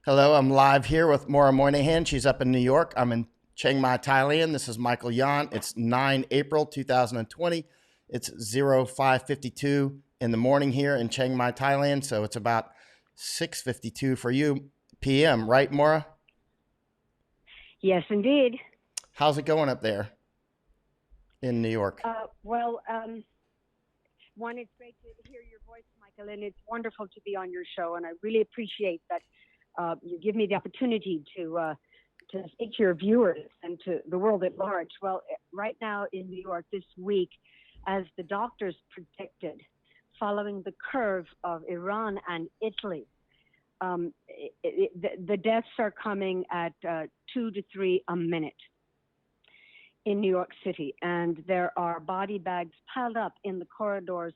Hello, I'm live here with Maura Moynihan. She's up in New York. I'm in Chiang Mai, Thailand. This is Michael Yan. It's 9 April 2020. It's 05:52 in the morning here in Chiang Mai, Thailand. So it's about 6:52 for you p.m., right, Maura? Yes, indeed. How's it going up there in New York? One, it's great to hear your voice, Michael, and it's wonderful to be on your show. And I really appreciate that you give me the opportunity to speak to your viewers and to the world at large. Well, right now in New York this week, as the doctors predicted, following the curve of Iran and Italy, the deaths are coming at 2 to 3 a minute in New York City, and there are body bags piled up in the corridors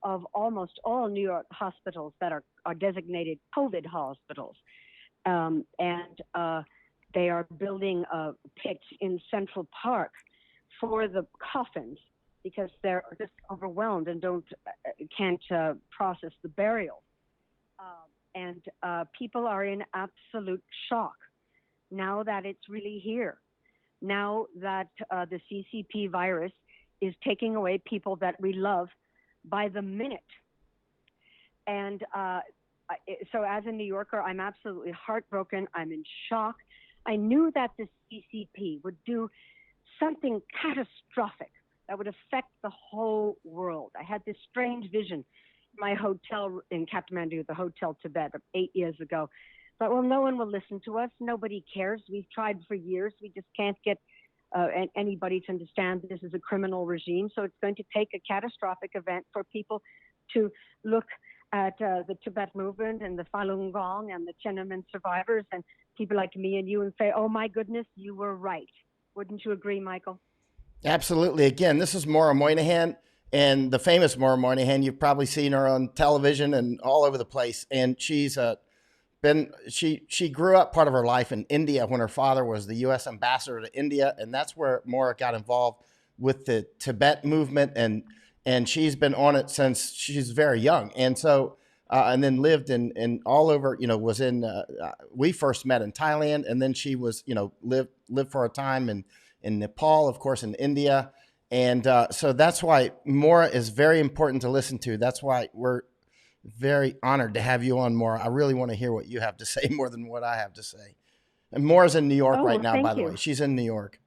of almost all New York hospitals that are designated COVID hospitals. And they are building pits in Central Park for the coffins because they're just overwhelmed and can't process the burial. And people are in absolute shock now that it's really here. Now that the CCP virus is taking away people that we love by the minute. And so as a New Yorker, I'm absolutely heartbroken. I'm in shock. I knew that the CCP would do something catastrophic that would affect the whole world. I had this strange vision in my hotel in Kathmandu, the Hotel Tibet, 8 years ago. But, well, no one will listen to us. Nobody cares. We've tried for years. We just can't get anybody to understand that this is a criminal regime. So it's going to take a catastrophic event for people to look at the Tibet movement and the Falun Gong and the Tiananmen survivors and people like me and you and say, oh, my goodness, you were right. Wouldn't you agree, Michael? Absolutely. Again, this is Maura Moynihan, and the famous Maura Moynihan. You've probably seen her on television and all over the place. And she grew up part of her life in India when her father was the U.S. ambassador to India, and that's where Maura got involved with the Tibet movement, and she's been on it since she's very young, and then lived in all over. Was in we first met in Thailand, and then she was lived for a time in Nepal, of course, in India, and so that's why Maura is very important to listen to. That's why we're very honored to have you on, Maura. I really want to hear what you have to say more than what I have to say. And Maura's in New York Oh, right well, now, by thank the way. you. She's in New York.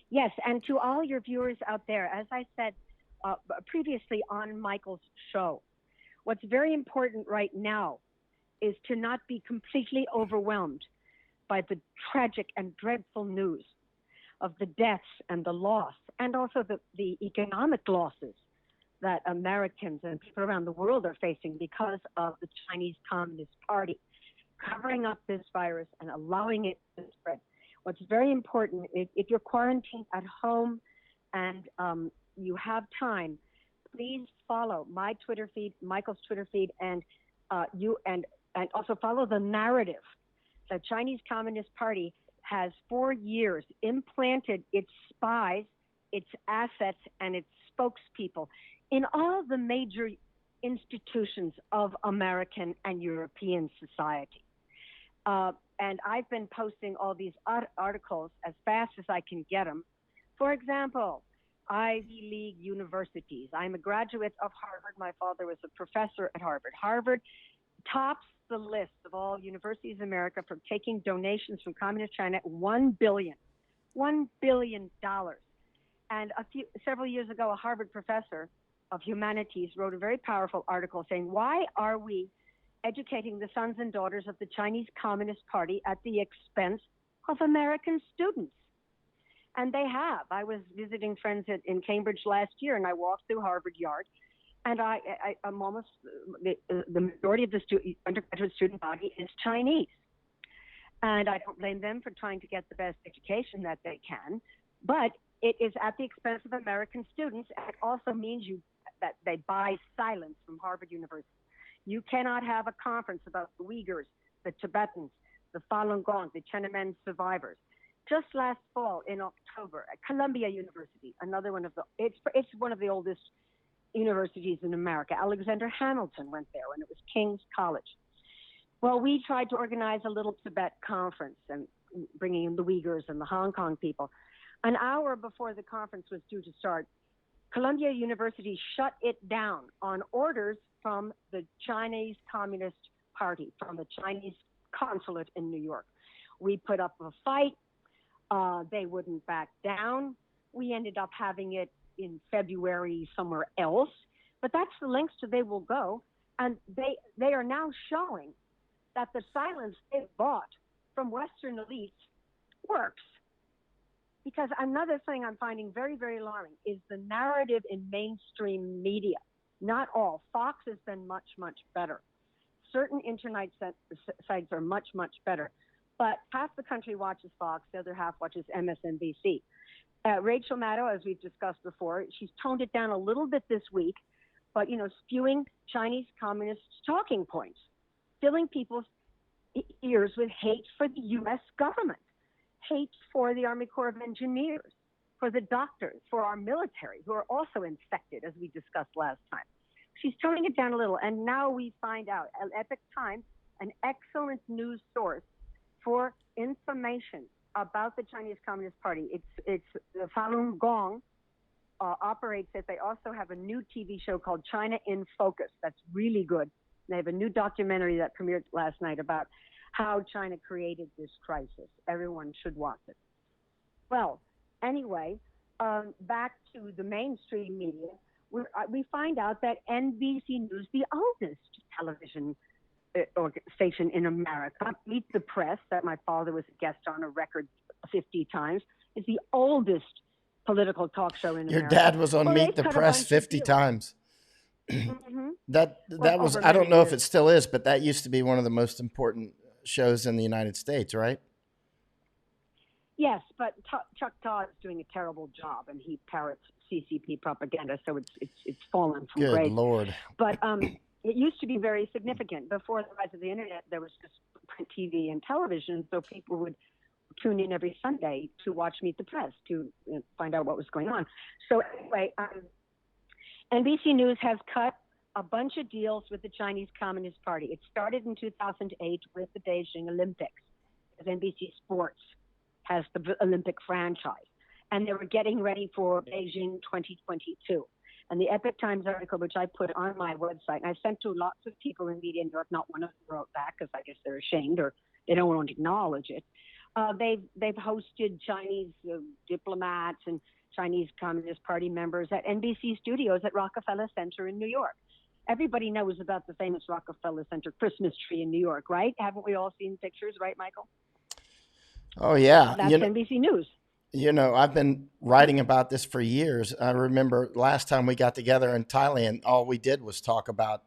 Yes, and to all your viewers out there, as I said previously on Michael's show, what's very important right now is to not be completely overwhelmed by the tragic and dreadful news of the deaths and the loss, and also the economic losses that Americans and people around the world are facing because of the Chinese Communist Party covering up this virus and allowing it to spread. What's very important is if you're quarantined at home and you have time, please follow my Twitter feed, Michael's Twitter feed, and also follow the narrative. The Chinese Communist Party has for years implanted its spies, its assets, and its spokespeople in all the major institutions of American and European society. And I've been posting all these articles as fast as I can get them. For example, Ivy League universities. I'm a graduate of Harvard. My father was a professor at Harvard. Harvard tops the list of all universities in America for taking donations from communist China, $1 billion. And several years ago, a Harvard professor of humanities wrote a very powerful article saying, why are we educating the sons and daughters of the Chinese Communist Party at the expense of American students? And they have. I was visiting friends in Cambridge last year, and I walked through Harvard Yard, and I'm almost the majority of the undergraduate student body is Chinese. And I don't blame them for trying to get the best education that they can, but it is at the expense of American students, and it also means that they buy silence from Harvard University. You cannot have a conference about the Uyghurs, the Tibetans, the Falun Gong, the Tiananmen survivors. Just last fall in October at Columbia University, another one of it's one of the oldest universities in America. Alexander Hamilton went there when it was King's College. Well, we tried to organize a little Tibet conference and bringing in the Uyghurs and the Hong Kong people. An hour before the conference was due to start, Columbia University shut it down on orders from the Chinese Communist Party, from the Chinese consulate in New York. We put up a fight. They wouldn't back down. We ended up having it in February somewhere else. But that's the lengths to they will go. And they are now showing that the silence they bought from Western elites works. Because another thing I'm finding very, very alarming is the narrative in mainstream media. Not all. Fox has been much, much better. Certain internet sites are much, much better. But half the country watches Fox, the other half watches MSNBC. Rachel Maddow, as we've discussed before, she's toned it down a little bit this week, but, spewing Chinese communist talking points, filling people's ears with hate for the U.S. government, hate for the Army Corps of Engineers, for the doctors, for our military, who are also infected, as we discussed last time. She's toning it down a little, and now we find out, at Epoch Times, an excellent news source for information about the Chinese Communist Party. It's Falun Gong operates it. They also have a new TV show called China in Focus. That's really good. They have a new documentary that premiered last night about how China created this crisis. Everyone should watch it. Well, anyway, back to the mainstream media, we find out that NBC News, the oldest television station in America, Meet the Press, that my father was a guest on a record 50 times, is the oldest political talk show in Your America. dad was on Meet the Press 50 times. Mm-hmm. That Well, was, over I don't many know if years. it still is, but that used to be one of the most important shows in the United States, right? Yes, but Chuck Todd is doing a terrible job, and he parrots CCP propaganda, so it's fallen from Good grace. Lord. But it used to be very significant. Before the rise of the internet, there was just print TV and television, so people would tune in every Sunday to watch Meet the Press to find out what was going on. So anyway, NBC News has cut a bunch of deals with the Chinese Communist Party. It started in 2008 with the Beijing Olympics, because NBC Sports has the Olympic franchise. And they were getting ready for Beijing 2022. And the Epoch Times article, which I put on my website, and I sent to lots of people in media in New York, not one of them wrote back because I guess they're ashamed or they don't want to acknowledge it. They've hosted Chinese diplomats and Chinese Communist Party members at NBC studios at Rockefeller Center in New York. Everybody knows about the famous Rockefeller Center Christmas tree in New York, right? Haven't we all seen pictures, right, Michael? Oh, yeah. That's NBC News. I've been writing about this for years. I remember last time we got together in Thailand, all we did was talk about,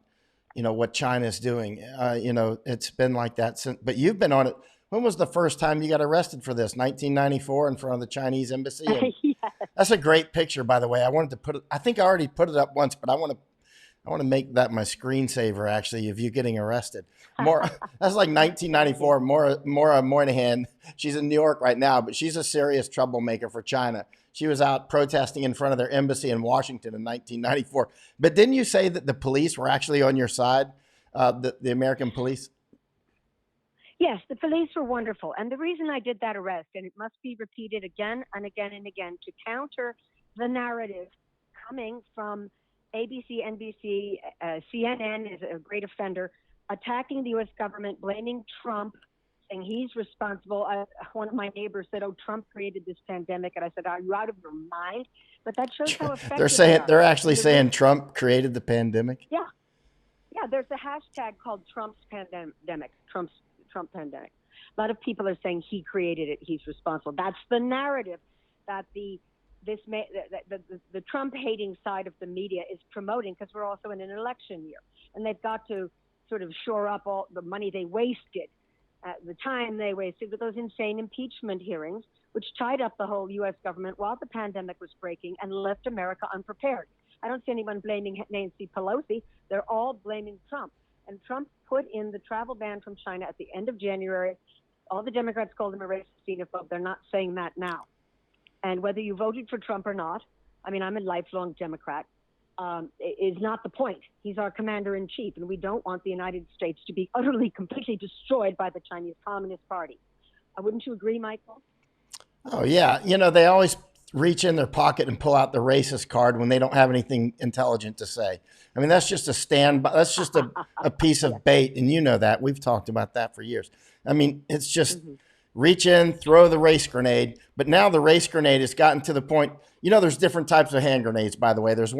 what China's doing. It's been like that since, but you've been on it. When was the first time you got arrested for this? 1994 in front of the Chinese embassy? Yes. That's a great picture, by the way. I wanted to put it, I think I already put it up once, but I want to make that my screensaver, actually, of you getting arrested. That's like 1994. Maura Moynihan, she's in New York right now, but she's a serious troublemaker for China. She was out protesting in front of their embassy in Washington in 1994. But didn't you say that the police were actually on your side, the American police? Yes, the police were wonderful. And the reason I did that arrest, and it must be repeated again and again and again, to counter the narrative coming from ABC, NBC, CNN is a great offender, attacking the U.S. government, blaming Trump, saying he's responsible. One of my neighbors said, "Oh, Trump created this pandemic," and I said, "Are you out of your mind?" But that shows how effective they're actually saying Trump created the pandemic. Yeah, there's a hashtag called Trump's pandemic, Trump pandemic. A lot of people are saying he created it, he's responsible. That's the narrative that the Trump hating side of the media is promoting, because we're also in an election year, and they've got to sort of shore up all the money they wasted, the time they wasted with those insane impeachment hearings, which tied up the whole U.S. government while the pandemic was breaking and left America unprepared. I don't see anyone blaming Nancy Pelosi. They're all blaming Trump. And Trump put in the travel ban from China at the end of January. All the Democrats called him a racist xenophobe. They're not saying that now. And whether you voted for Trump or not, I mean, I'm a lifelong Democrat. is not the point. He's our commander-in-chief, and we don't want the United States to be utterly, completely destroyed by the Chinese Communist Party. Wouldn't you agree, Michael? Oh, yeah. They always reach in their pocket and pull out the racist card when they don't have anything intelligent to say. I mean, that's just a standby. That's just a piece of bait. And that. We've talked about that for years. I mean, it's just reach in, throw the race grenade. But now the race grenade has gotten to the point, there's different types of hand grenades, by the way. There's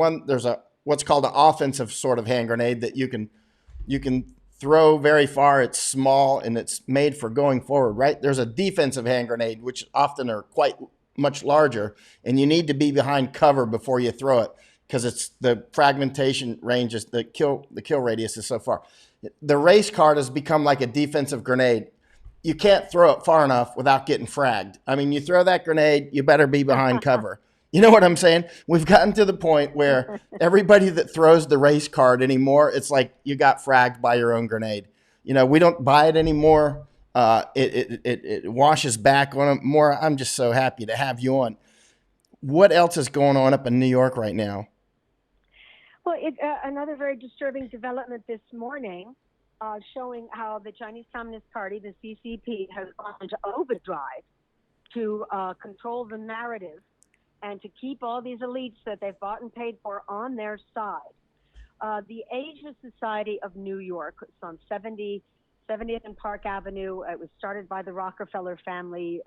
what's called an offensive sort of hand grenade that you can throw very far. It's small and it's made for going forward, right? There's a defensive hand grenade, which often are quite much larger, and you need to be behind cover before you throw it because it's the fragmentation range is the kill radius is so far. The race card has become like a defensive grenade. You can't throw it far enough without getting fragged. I mean, you throw that grenade, you better be behind cover. You know what I'm saying? We've gotten to the point where everybody that throws the race card anymore, it's like you got fragged by your own grenade. We don't buy it anymore. It washes back on them. Maura, I'm just so happy to have you on. What else is going on up in New York right now? Well, another very disturbing development this morning, showing how the Chinese Communist Party, the CCP, has gone into overdrive to control the narrative and to keep all these elites that they've bought and paid for on their side. The Asian Society of New York, it's on 70th and Park Avenue. It was started by the Rockefeller family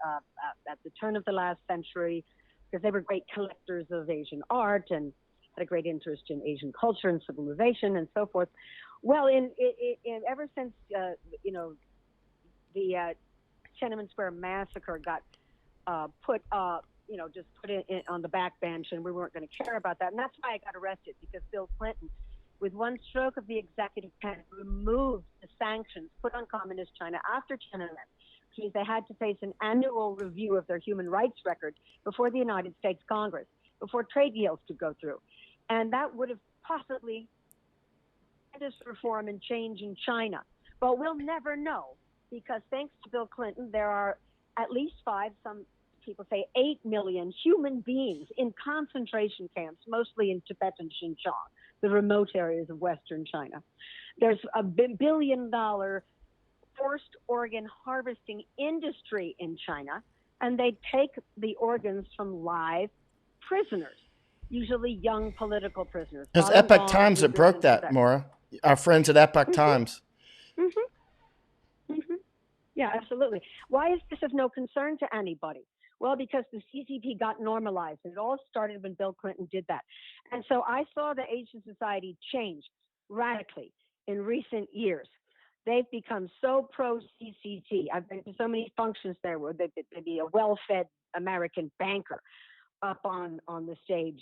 at the turn of the last century because they were great collectors of Asian art and had a great interest in Asian culture and civilization and so forth. Well, ever since the Tiananmen Square massacre got put just put it on the back bench, and we weren't going to care about that. And that's why I got arrested, because Bill Clinton, with one stroke of the executive pen, removed the sanctions put on Communist China after Tiananmen, which means they had to face an annual review of their human rights record before the United States Congress, before trade deals could go through. And that would have possibly this reform and change in China. But we'll never know, because thanks to Bill Clinton, there are at least 5, some people say 8 million human beings in concentration camps, mostly in Tibet and Xinjiang, the remote areas of Western China. There's a $1 billion forced organ harvesting industry in China, and they take the organs from live prisoners, usually young political prisoners. It's Epoch Times that broke that, Maura. Our friends at Epoch Times. Yeah, absolutely. Why is this of no concern to anybody? Well, because the CCP got normalized. It all started when Bill Clinton did that. And so I saw the Asian Society change radically in recent years. They've become so pro-CCT. I've been to so many functions there where there'd be a well-fed American banker up on the stage,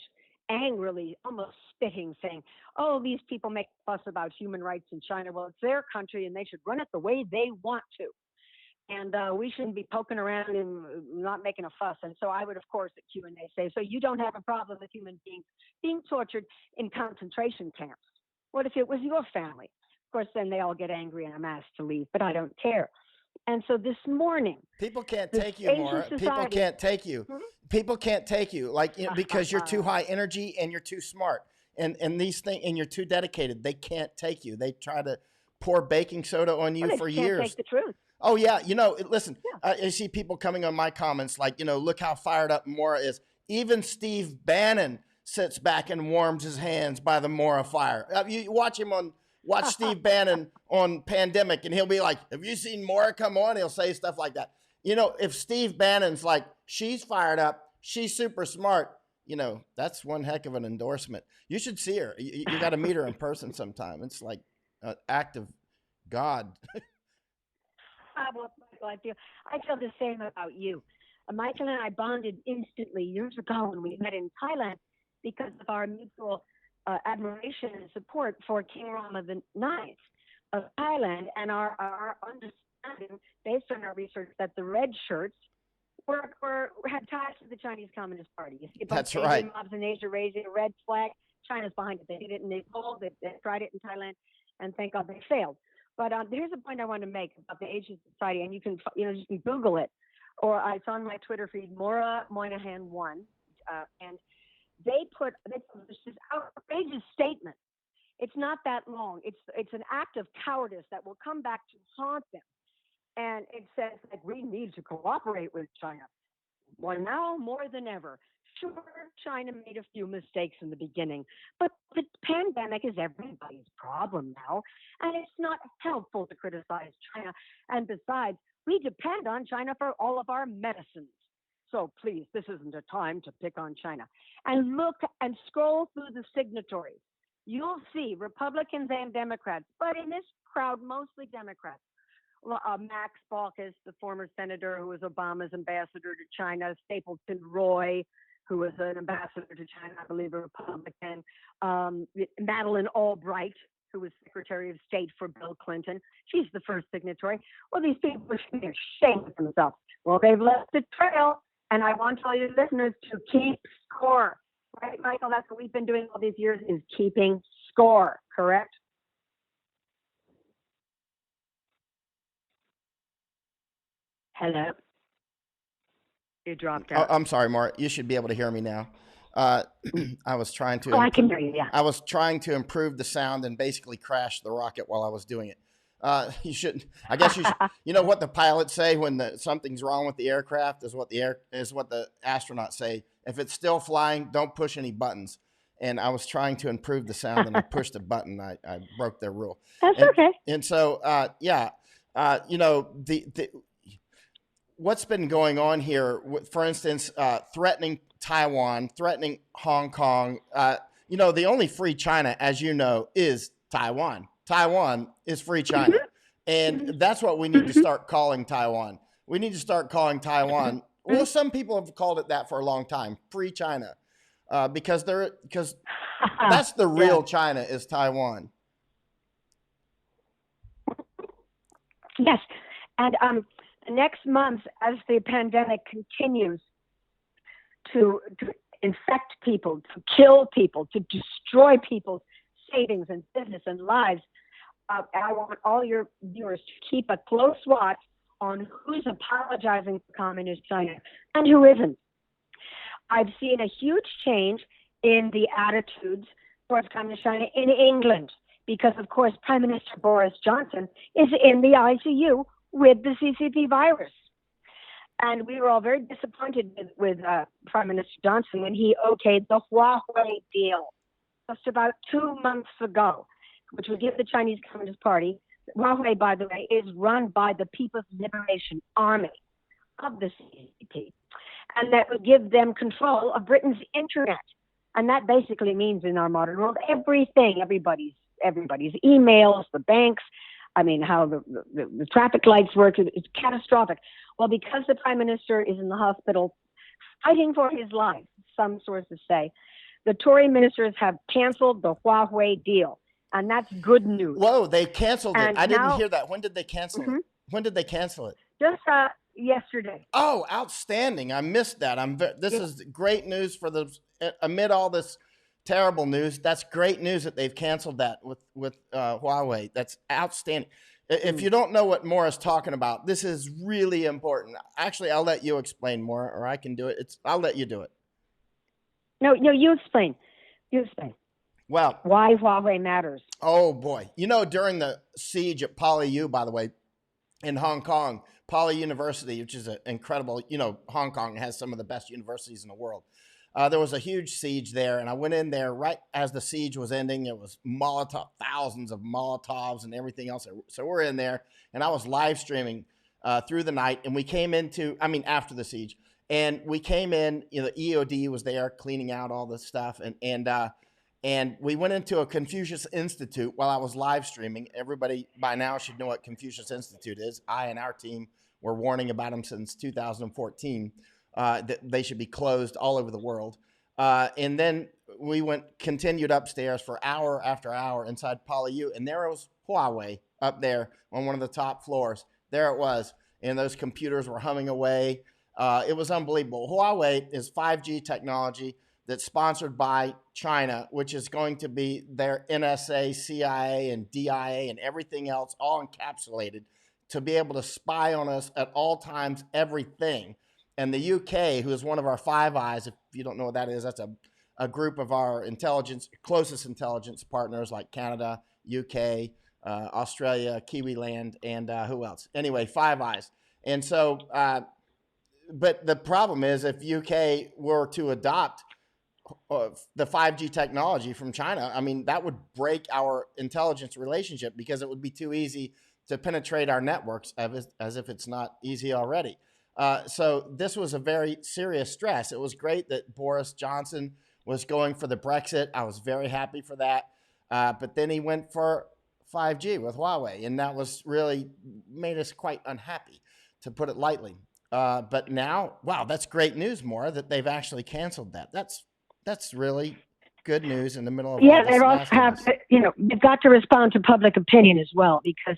angrily, almost spitting, saying, oh, these people make a fuss about human rights in China. Well, it's their country, and they should run it the way they want to. And we shouldn't be poking around and not making a fuss. And so I would, of course, at Q&A say, so you don't have a problem with human beings being tortured in concentration camps? What if it was your family? Of course, then they all get angry and I'm asked to leave, but I don't care. And so this morning, people can't take you, Maura. People can't take you. People can't take you, because you're too high energy and you're too smart, and these things, and you're too dedicated. They can't take you. They try to pour baking soda on you for years. Can't take the truth. Oh yeah, listen. Yeah. I see people coming on my comments like, look how fired up Maura is. Even Steve Bannon sits back and warms his hands by the Maura fire. You watch Steve Bannon on Pandemic, and he'll be like, have you seen Maura come on? He'll say stuff like that. If Steve Bannon's like, she's fired up, she's super smart, that's one heck of an endorsement. You should see her. You got to meet her in person sometime. It's like an act of God. Well, Michael, I feel the same about you. Michael and I bonded instantly years ago when we met in Thailand because of our mutual admiration and support for King Rama IX of Thailand, and our understanding, based on our research, that the red shirts had ties to the Chinese Communist Party. You see a bunch of Asian mobs in Asia raising a red flag. China's behind it. They did it in Nepal. They tried it in Thailand, and thank God they failed. But here's a point I want to make about the Asian Society, and you can Google it, or it's on my Twitter feed, Maura Moynihan 1, and they published this outrageous statement. It's not that long. It's an act of cowardice that will come back to haunt them. And it says that we need to cooperate with China. Well, now more than ever. Sure, China made a few mistakes in the beginning, but the pandemic is everybody's problem now, and it's not helpful to criticize China. And besides, we depend on China for all of our medicines. So please, this isn't a time to pick on China. And look and scroll through the signatories. You'll see Republicans and Democrats, but in this crowd, mostly Democrats. Max Baucus, the former senator who was Obama's ambassador to China, Stapleton Roy, who was an ambassador to China, I believe a Republican, Madeleine Albright, who was Secretary of State for Bill Clinton. She's the first signatory. Well, these people should be ashamed of themselves. Well, they've left a trail, and I want all your listeners to keep score. Right, Michael? That's what we've been doing all these years, is keeping score, correct? Hello? You dropped out. I'm sorry, Maura. You should be able to hear me now. I was trying to. Oh, I can hear you, yeah. I was trying to improve the sound and basically crashed the rocket while I was doing it. You shouldn't. I guess you should. You know what the pilots say when something's wrong with the aircraft is what the astronauts say. If it's still flying, don't push any buttons. And I was trying to improve the sound, and I pushed a button. I broke their rule. That's okay. And so, you know, what's been going on here, for instance, threatening Taiwan, threatening Hong Kong. You know, the only free China, as you know, is Taiwan. Taiwan is free China. And that's what we need to start calling Taiwan. We need to start calling Taiwan. Well, some people have called it that for a long time, free China, because that's the real China, is Taiwan. Yes. And next month, as the pandemic continues to infect people, to kill people, to destroy people's savings and business and lives, I want all your viewers to keep a close watch on who's apologizing for communist China and who isn't. I've seen a huge change in the attitudes towards communist China in England because, of course, Prime Minister Boris Johnson is in the ICU with the CCP virus. And we were all very disappointed with Prime Minister Johnson when he okayed the Huawei deal just about 2 months ago, which would give the Chinese Communist Party. Huawei, by the way, is run by the People's Liberation Army of the CCP. And that would give them control of Britain's internet. And that basically means, in our modern world, everything, everybody's emails, the banks, I mean, how the traffic lights work, it's catastrophic. Well, because the Prime Minister is in the hospital fighting for his life, some sources say, the Tory ministers have canceled the Huawei deal. And that's good news. Whoa, they canceled it. I didn't hear that. When did they cancel it? When did they cancel it? Just yesterday. Oh, outstanding. I missed that. This is great news for amid all this terrible news. That's great news that they've canceled that with Huawei. That's outstanding. If you don't know what Maura's talking about, this is really important. Actually, I'll let you explain more, or I can do it. I'll let you do it. No, you explain. You explain. Well, why Huawei Matters. Oh boy. You know, during the siege at PolyU, by the way, in Hong Kong, Poly University, which is an incredible, you know, Hong Kong has some of the best universities in the world. There was a huge siege there, and I went in there right as the siege was ending. It was thousands of Molotovs and everything else. So we're in there, and I was live streaming through the night, and we came after the siege, and we came in, you know, the EOD was there cleaning out all the stuff, and we went into a Confucius Institute while I was live streaming. Everybody by now should know what Confucius Institute is. I and our team were warning about them since 2014. That they should be closed all over the world. And then we continued upstairs for hour after hour inside PolyU, and there was Huawei up there on one of the top floors. There it was, and those computers were humming away. It was unbelievable. Huawei is 5G technology that's sponsored by China, which is going to be their NSA, CIA, and DIA, and everything else all encapsulated to be able to spy on us at all times, everything. And the UK, who is one of our Five Eyes, if you don't know what that is, that's a group of our closest intelligence partners like Canada, UK, Australia, Kiwi Land, and who else? Anyway, Five Eyes. And so, but the problem is if UK were to adopt the 5G technology from China, I mean, that would break our intelligence relationship because it would be too easy to penetrate our networks as if it's not easy already. So this was a very serious stress. It was great that Boris Johnson was going for the Brexit. I was very happy for that. But then he went for 5G with Huawei, and that was really made us quite unhappy, to put it lightly. But now, wow, that's great news, Maura, that they've actually canceled that. That's really good news in the middle of all this they also have, they've got to respond to public opinion as well, because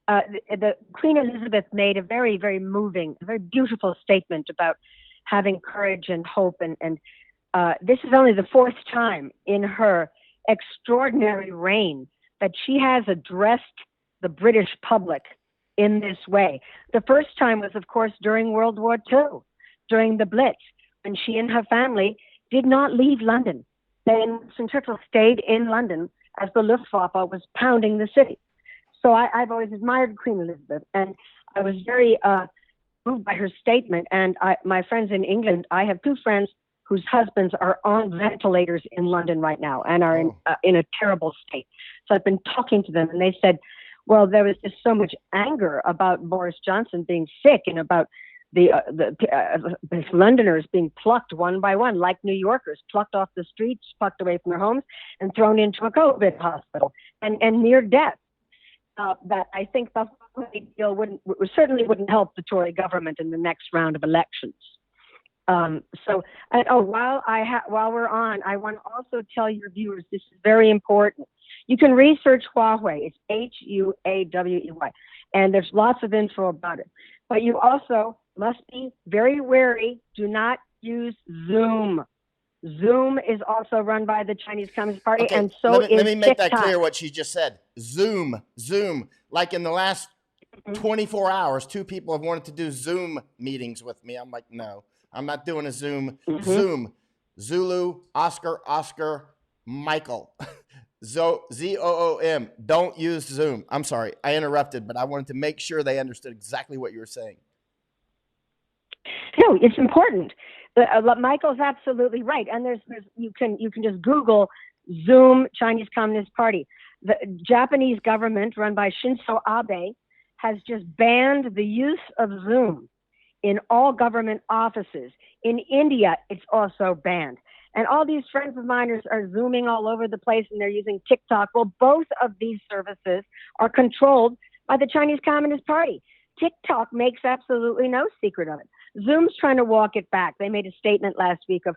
the Queen Elizabeth made a very, very moving, very beautiful statement about having courage and hope. And this is only the fourth time in her extraordinary reign that she has addressed the British public in this way. The first time was, of course, during World War II, during the Blitz, when she and her family did not leave London. They and Winston Churchill stayed in London as the Luftwaffe was pounding the city. So I've always admired Queen Elizabeth, and I was very moved by her statement. And my friends in England, I have two friends whose husbands are on ventilators in London right now and are in a terrible state. So I've been talking to them, and they said, well, there was just so much anger about Boris Johnson being sick and about the Londoners being plucked one by one, like New Yorkers, plucked off the streets, plucked away from their homes, and thrown into a COVID hospital and near death. That I think the Huawei deal certainly wouldn't help the Tory government in the next round of elections. While we're on, I want to also tell your viewers, this is very important. You can research Huawei. It's Huawei, and there's lots of info about it. But you also must be very wary. Do not use Zoom. Zoom is also run by the Chinese Communist Party, Okay, and so let me make TikTok. that clear what she just said. Zoom. Like in the last 24 hours, two people have wanted to do Zoom meetings with me. I'm like, no, I'm not doing a Zoom. Zoom. Zulu, Oscar, Michael. ZOOM. Don't use Zoom. I'm sorry, I interrupted, but I wanted to make sure they understood exactly what you were saying. No, it's important. Michael's absolutely right, and you can just Google Zoom Chinese Communist Party. The Japanese government, run by Shinzo Abe, has just banned the use of Zoom in all government offices. In India, it's also banned. And all these friends of mine are Zooming all over the place, and they're using TikTok. Well, both of these services are controlled by the Chinese Communist Party. TikTok makes absolutely no secret of it. Zoom's trying to walk it back. They made a statement last week of,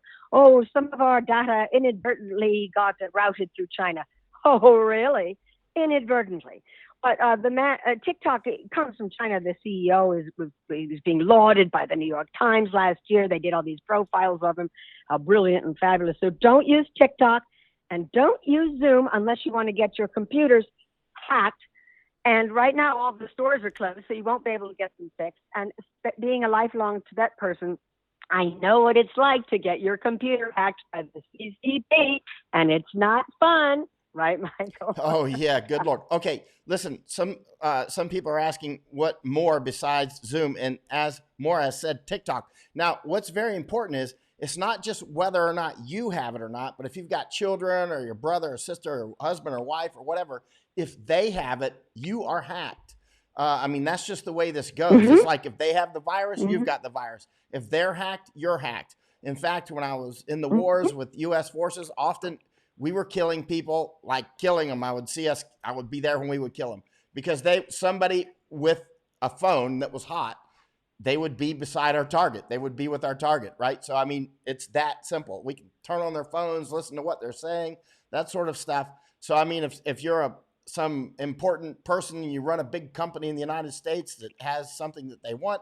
some of our data inadvertently got routed through China. Oh, really? Inadvertently. But TikTok comes from China. The CEO was being lauded by the New York Times last year. They did all these profiles of him, how brilliant and fabulous. So don't use TikTok and don't use Zoom unless you want to get your computers hacked. And right now, all the stores are closed, so you won't be able to get them fixed. And being a lifelong Tibet person, I know what it's like to get your computer hacked by the CCP, and it's not fun. Right, Michael? Oh, yeah. Good Lord. Okay. Listen, some people are asking what more besides Zoom. And as Maura has said, TikTok. Now, what's very important is it's not just whether or not you have it or not, but if you've got children or your brother or sister or husband or wife or whatever, if they have it, you are hacked. I mean, that's just the way this goes. It's like if they have the virus, you've got the virus. If they're hacked, you're hacked. In fact, when I was in the wars with U.S. forces, often we were killing people, like killing them. I would be there when we would kill them because somebody with a phone that was hot, they would be beside our target. They would be with our target, right? So, I mean, it's that simple. We can turn on their phones, listen to what they're saying, that sort of stuff. So, I mean, if you're some important person and you run a big company in the United States that has something that they want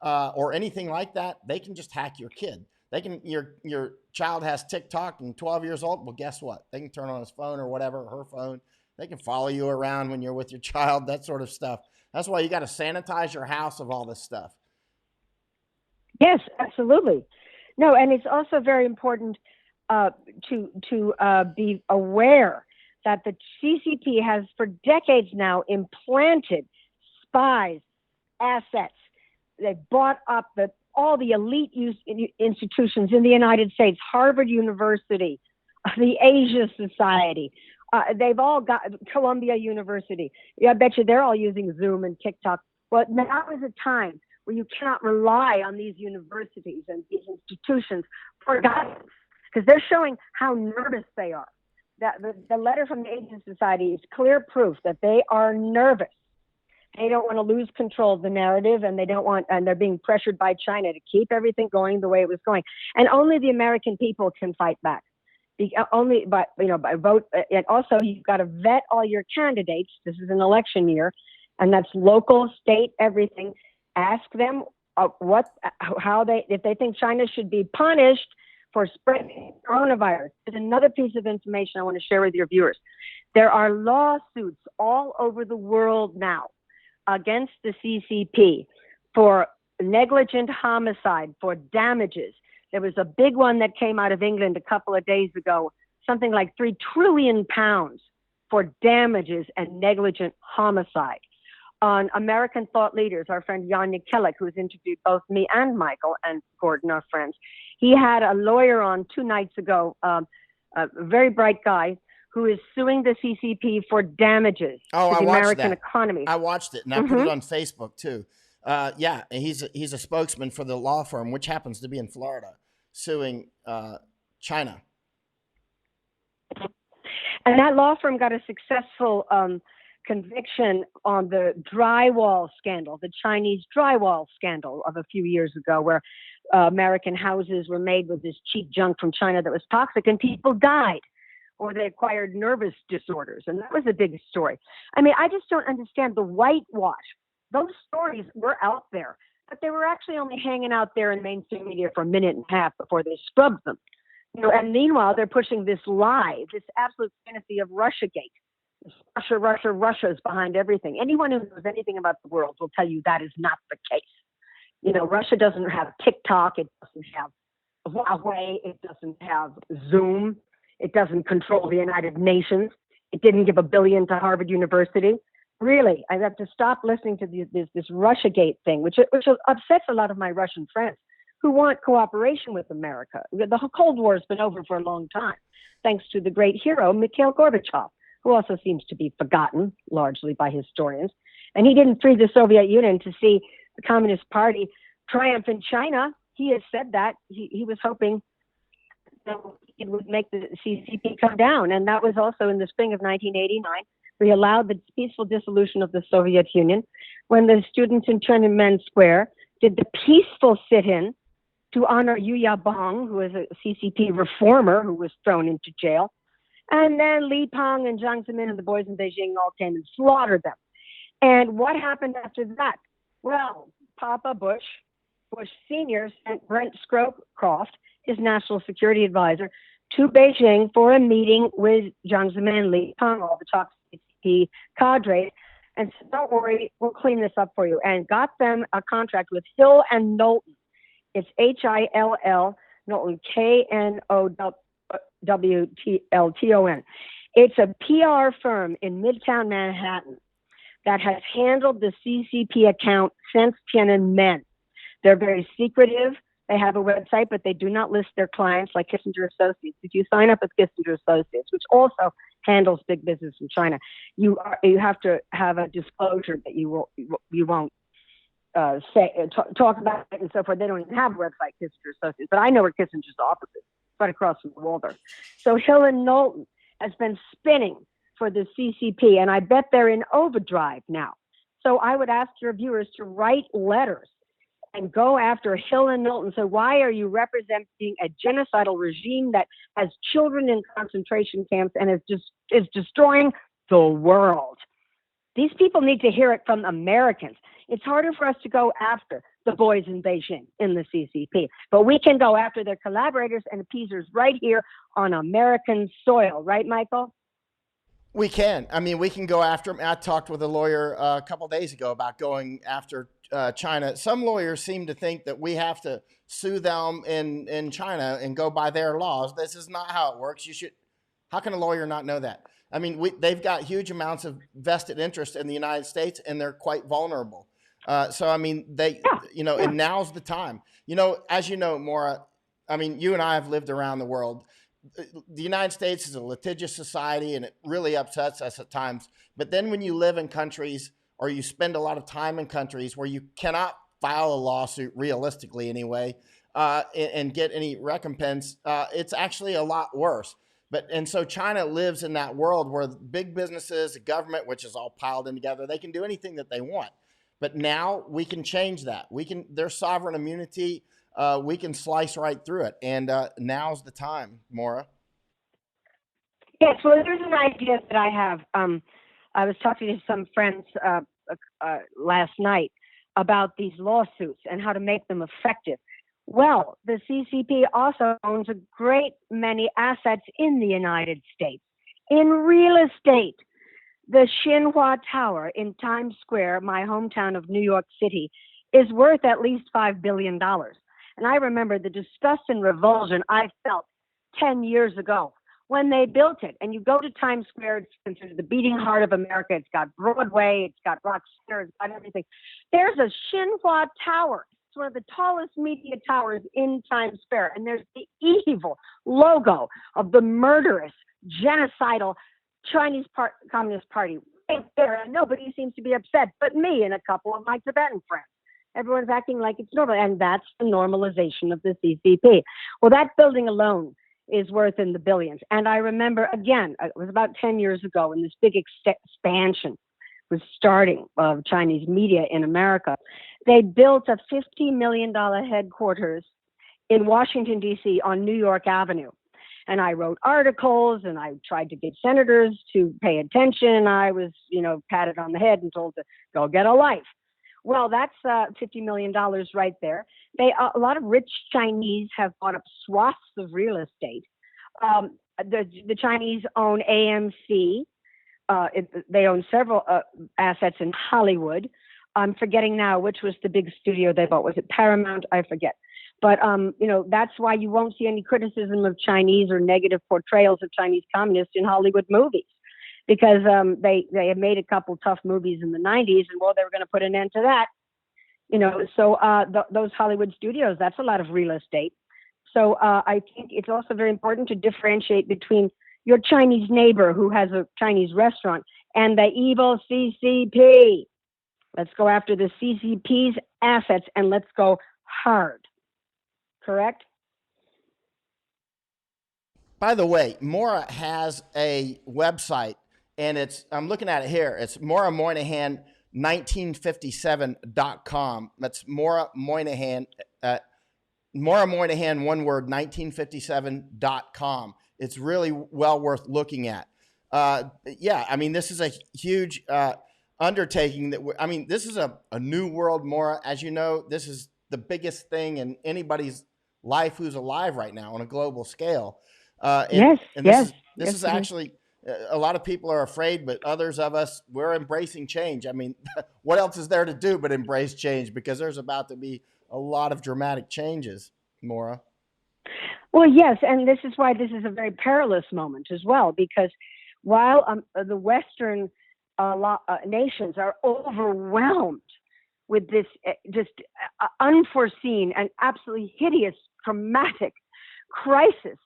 or anything like that, they can just hack your kid. They can, your child has TikTok and 12 years old. Well, guess what? They can turn on his phone or whatever, her phone. They can follow you around when you're with your child, that sort of stuff. That's why you got to sanitize your house of all this stuff. Yes, absolutely. No, and it's also very important. uh, be aware that the CCP has for decades now implanted spies, assets. They bought up all the elite institutions in the United States, Harvard University, the Asia Society. They've all got Columbia University. Yeah, I bet you they're all using Zoom and TikTok. Well, now is a time where you cannot rely on these universities and these institutions for guidance, because they're showing how nervous they are. That the letter from the Asia Society is clear proof that they are nervous. They don't want to lose control of the narrative, and they're being pressured by China to keep everything going the way it was going. And only the American people can fight back. Only by vote. And also, you've got to vet all your candidates. This is an election year, and that's local, state, everything. Ask them if they think China should be punished for spreading coronavirus. There's another piece of information I want to share with your viewers. There are lawsuits all over the world now against the CCP for negligent homicide, for damages. There was a big one that came out of England a couple of days ago, something like £3 trillion for damages and negligent homicide. On American thought leaders, our friend Jan Jekielek, who's interviewed both me and Michael and Gordon, our friends, he had a lawyer on 2 nights ago, a very bright guy, who is suing the CCP for damages to the American economy. I watched it, and I put it on Facebook too. Yeah, he's a spokesman for the law firm, which happens to be in Florida, suing China. And that law firm got a successful conviction on the drywall scandal, the Chinese drywall scandal of a few years ago, where American houses were made with this cheap junk from China that was toxic, and people died, or they acquired nervous disorders. And that was a big story. I mean, I just don't understand the whitewash. Those stories were out there, but they were actually only hanging out there in mainstream media for a minute and a half before they scrubbed them. And meanwhile, they're pushing this lie, this absolute fantasy of Russiagate. Russia's behind everything. Anyone who knows anything about the world will tell you that is not the case. Russia doesn't have TikTok. It doesn't have Huawei. It doesn't have Zoom. It doesn't control the United Nations. It didn't give $1 billion to Harvard University. Really, I have to stop listening to this Russiagate thing, which upsets a lot of my Russian friends who want cooperation with America. The Cold War has been over for a long time, thanks to the great hero, Mikhail Gorbachev, who also seems to be forgotten largely by historians. And he didn't free the Soviet Union to see the Communist Party triumph in China. He has said that. He was hoping that it would make the CCP come down. And that was also in the spring of 1989. We allowed the peaceful dissolution of the Soviet Union when the students in Tiananmen Square did the peaceful sit-in to honor Yu Yabong, who was a CCP reformer who was thrown into jail. And then Li Peng and Jiang Zemin and the boys in Beijing all came and slaughtered them. And what happened after that? Well, Papa Bush Sr. sent Brent Scowcroft, his national security advisor, to Beijing for a meeting with Jiang Zemin and Li Peng, all the top CCP cadres, and said, don't worry, we'll clean this up for you, and got them a contract with Hill and Knowlton. It's Hill, Knowlton, KNOWTLTON. It's a PR firm in Midtown Manhattan that has handled the CCP account since Tiananmen. They're very secretive. They have a website, but they do not list their clients like Kissinger Associates. If you sign up with Kissinger Associates, which also handles big business in China, you have to have a disclosure that you won't talk about it and so forth. They don't even have a website, Kissinger Associates, but I know where Kissinger's office is, right across from the wall there. So Hill and Knowlton has been spinning for the CCP, and I bet they're in overdrive now. So I would ask your viewers to write letters and go after Hill and Knowlton. So why are you representing a genocidal regime that has children in concentration camps and is destroying the world? These people need to hear it from Americans. It's harder for us to go after the boys in Beijing in the CCP, but we can go after their collaborators and appeasers right here on American soil. Right, Michael? We can. I mean, we can go after them. I talked with a lawyer a couple days ago about going after China. Some lawyers seem to think that we have to sue them in China and go by their laws. This is not how it works. You should. How can a lawyer not know that? I mean, they've got huge amounts of vested interest in the United States, and they're quite vulnerable. So, I mean, Yeah, yeah. and now's the time. As you know, Maura, I mean, you and I have lived around the world. The United States is a litigious society and it really upsets us at times. But then when you live in countries or you spend a lot of time in countries where you cannot file a lawsuit realistically anyway, and get any recompense, it's actually a lot worse. And so China lives in that world where big businesses, the government, which is all piled in together, they can do anything that they want. But now we can change that. There's sovereign immunity. We can slice right through it. And now's the time, Maura. Yes, well, there's an idea that I have. I was talking to some friends last night about these lawsuits and how to make them effective. Well, the CCP also owns a great many assets in the United States, in real estate. The Xinhua Tower in Times Square, my hometown of New York City, is worth at least $5 billion. And I remember the disgust and revulsion I felt 10 years ago when they built it. And you go to Times Square, it's considered the beating heart of America. It's got Broadway, it's got Rock Center, it's got everything. There's a Xinhua Tower. It's one of the tallest media towers in Times Square. And there's the evil logo of the murderous, genocidal Chinese Communist Party right there. And nobody seems to be upset but me and a couple of my Tibetan friends. Everyone's acting like it's normal. And that's the normalization of the CCP. Well, that building alone is worth in the billions. And I remember, again, it was about 10 years ago when this big expansion was starting of Chinese media in America. They built a $50 million headquarters in Washington, D.C. on New York Avenue. And I wrote articles and I tried to get senators to pay attention. I was, patted on the head and told to go get a life. Well, that's $50 million right there. A lot of rich Chinese have bought up swaths of real estate. The Chinese own AMC. They own several assets in Hollywood. I'm forgetting now which was the big studio they bought. Was it Paramount? I forget. But that's why you won't see any criticism of Chinese or negative portrayals of Chinese communists in Hollywood movies, because they have made a couple tough movies in the 90s, and they were going to put an end to that. So those Hollywood studios, that's a lot of real estate. So I think it's also very important to differentiate between your Chinese neighbor who has a Chinese restaurant and the evil CCP. Let's go after the CCP's assets and let's go hard. Correct? By the way, Maura has a website, and I'm looking at it here. It's Maura Moynihan 1957.com. That's Maura Moynihan, Maura Moynihan, one word, 1957.com. It's really well worth looking at. Yeah, I mean, this is a huge undertaking this is a new world, Maura. As you know, this is the biggest thing in anybody's life who's alive right now on a global scale. And this is actually, a lot of people are afraid, but others of us, we're embracing change. I mean, what else is there to do but embrace change? Because there's about to be a lot of dramatic changes, Maura. Well, yes, and this is why this is a very perilous moment as well, because while the Western nations are overwhelmed with this just unforeseen and absolutely hideous, traumatic crisis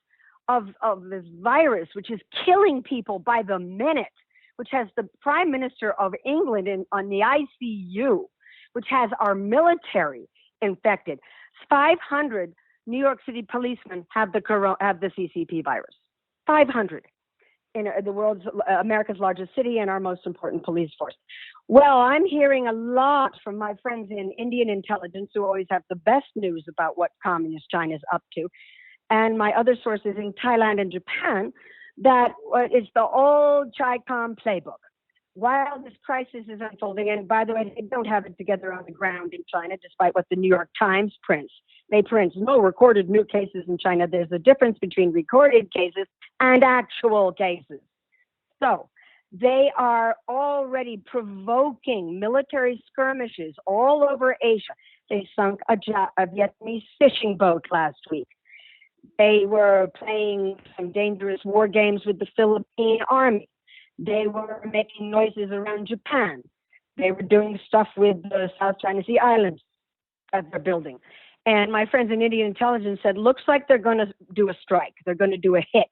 of this virus, which is killing people by the minute, which has the Prime Minister of England on the ICU, which has our military infected. 500 New York City policemen have the CCP virus. 500 in America's largest city and our most important police force. Well, I'm hearing a lot from my friends in Indian intelligence, who always have the best news about what communist China is up to, and my other sources in Thailand and Japan, that it's the old Chi-Com playbook. While this crisis is unfolding, and by the way, they don't have it together on the ground in China, despite what the New York Times prints. They print no recorded new cases in China. There's a difference between recorded cases and actual cases. So They are already provoking military skirmishes all over Asia. They sunk a Vietnamese fishing boat last week. They were playing some dangerous war games with the Philippine army. They were making noises around Japan. They were doing stuff with the South China Sea Islands that they're building. And my friends in Indian intelligence said, looks like they're going to do a strike. They're going to do a hit.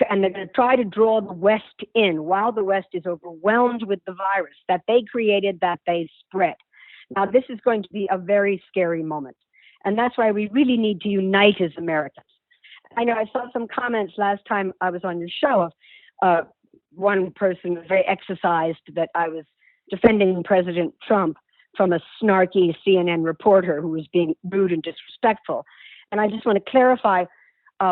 And they're going to try to draw the West in while the West is overwhelmed with the virus that they created, that they spread. Now, this is going to be a very scary moment. And that's why we really need to unite as Americans. I know I saw some comments last time I was on your show of one person was very exercised that I was defending President Trump from a snarky CNN reporter who was being rude and disrespectful. And I just want to clarify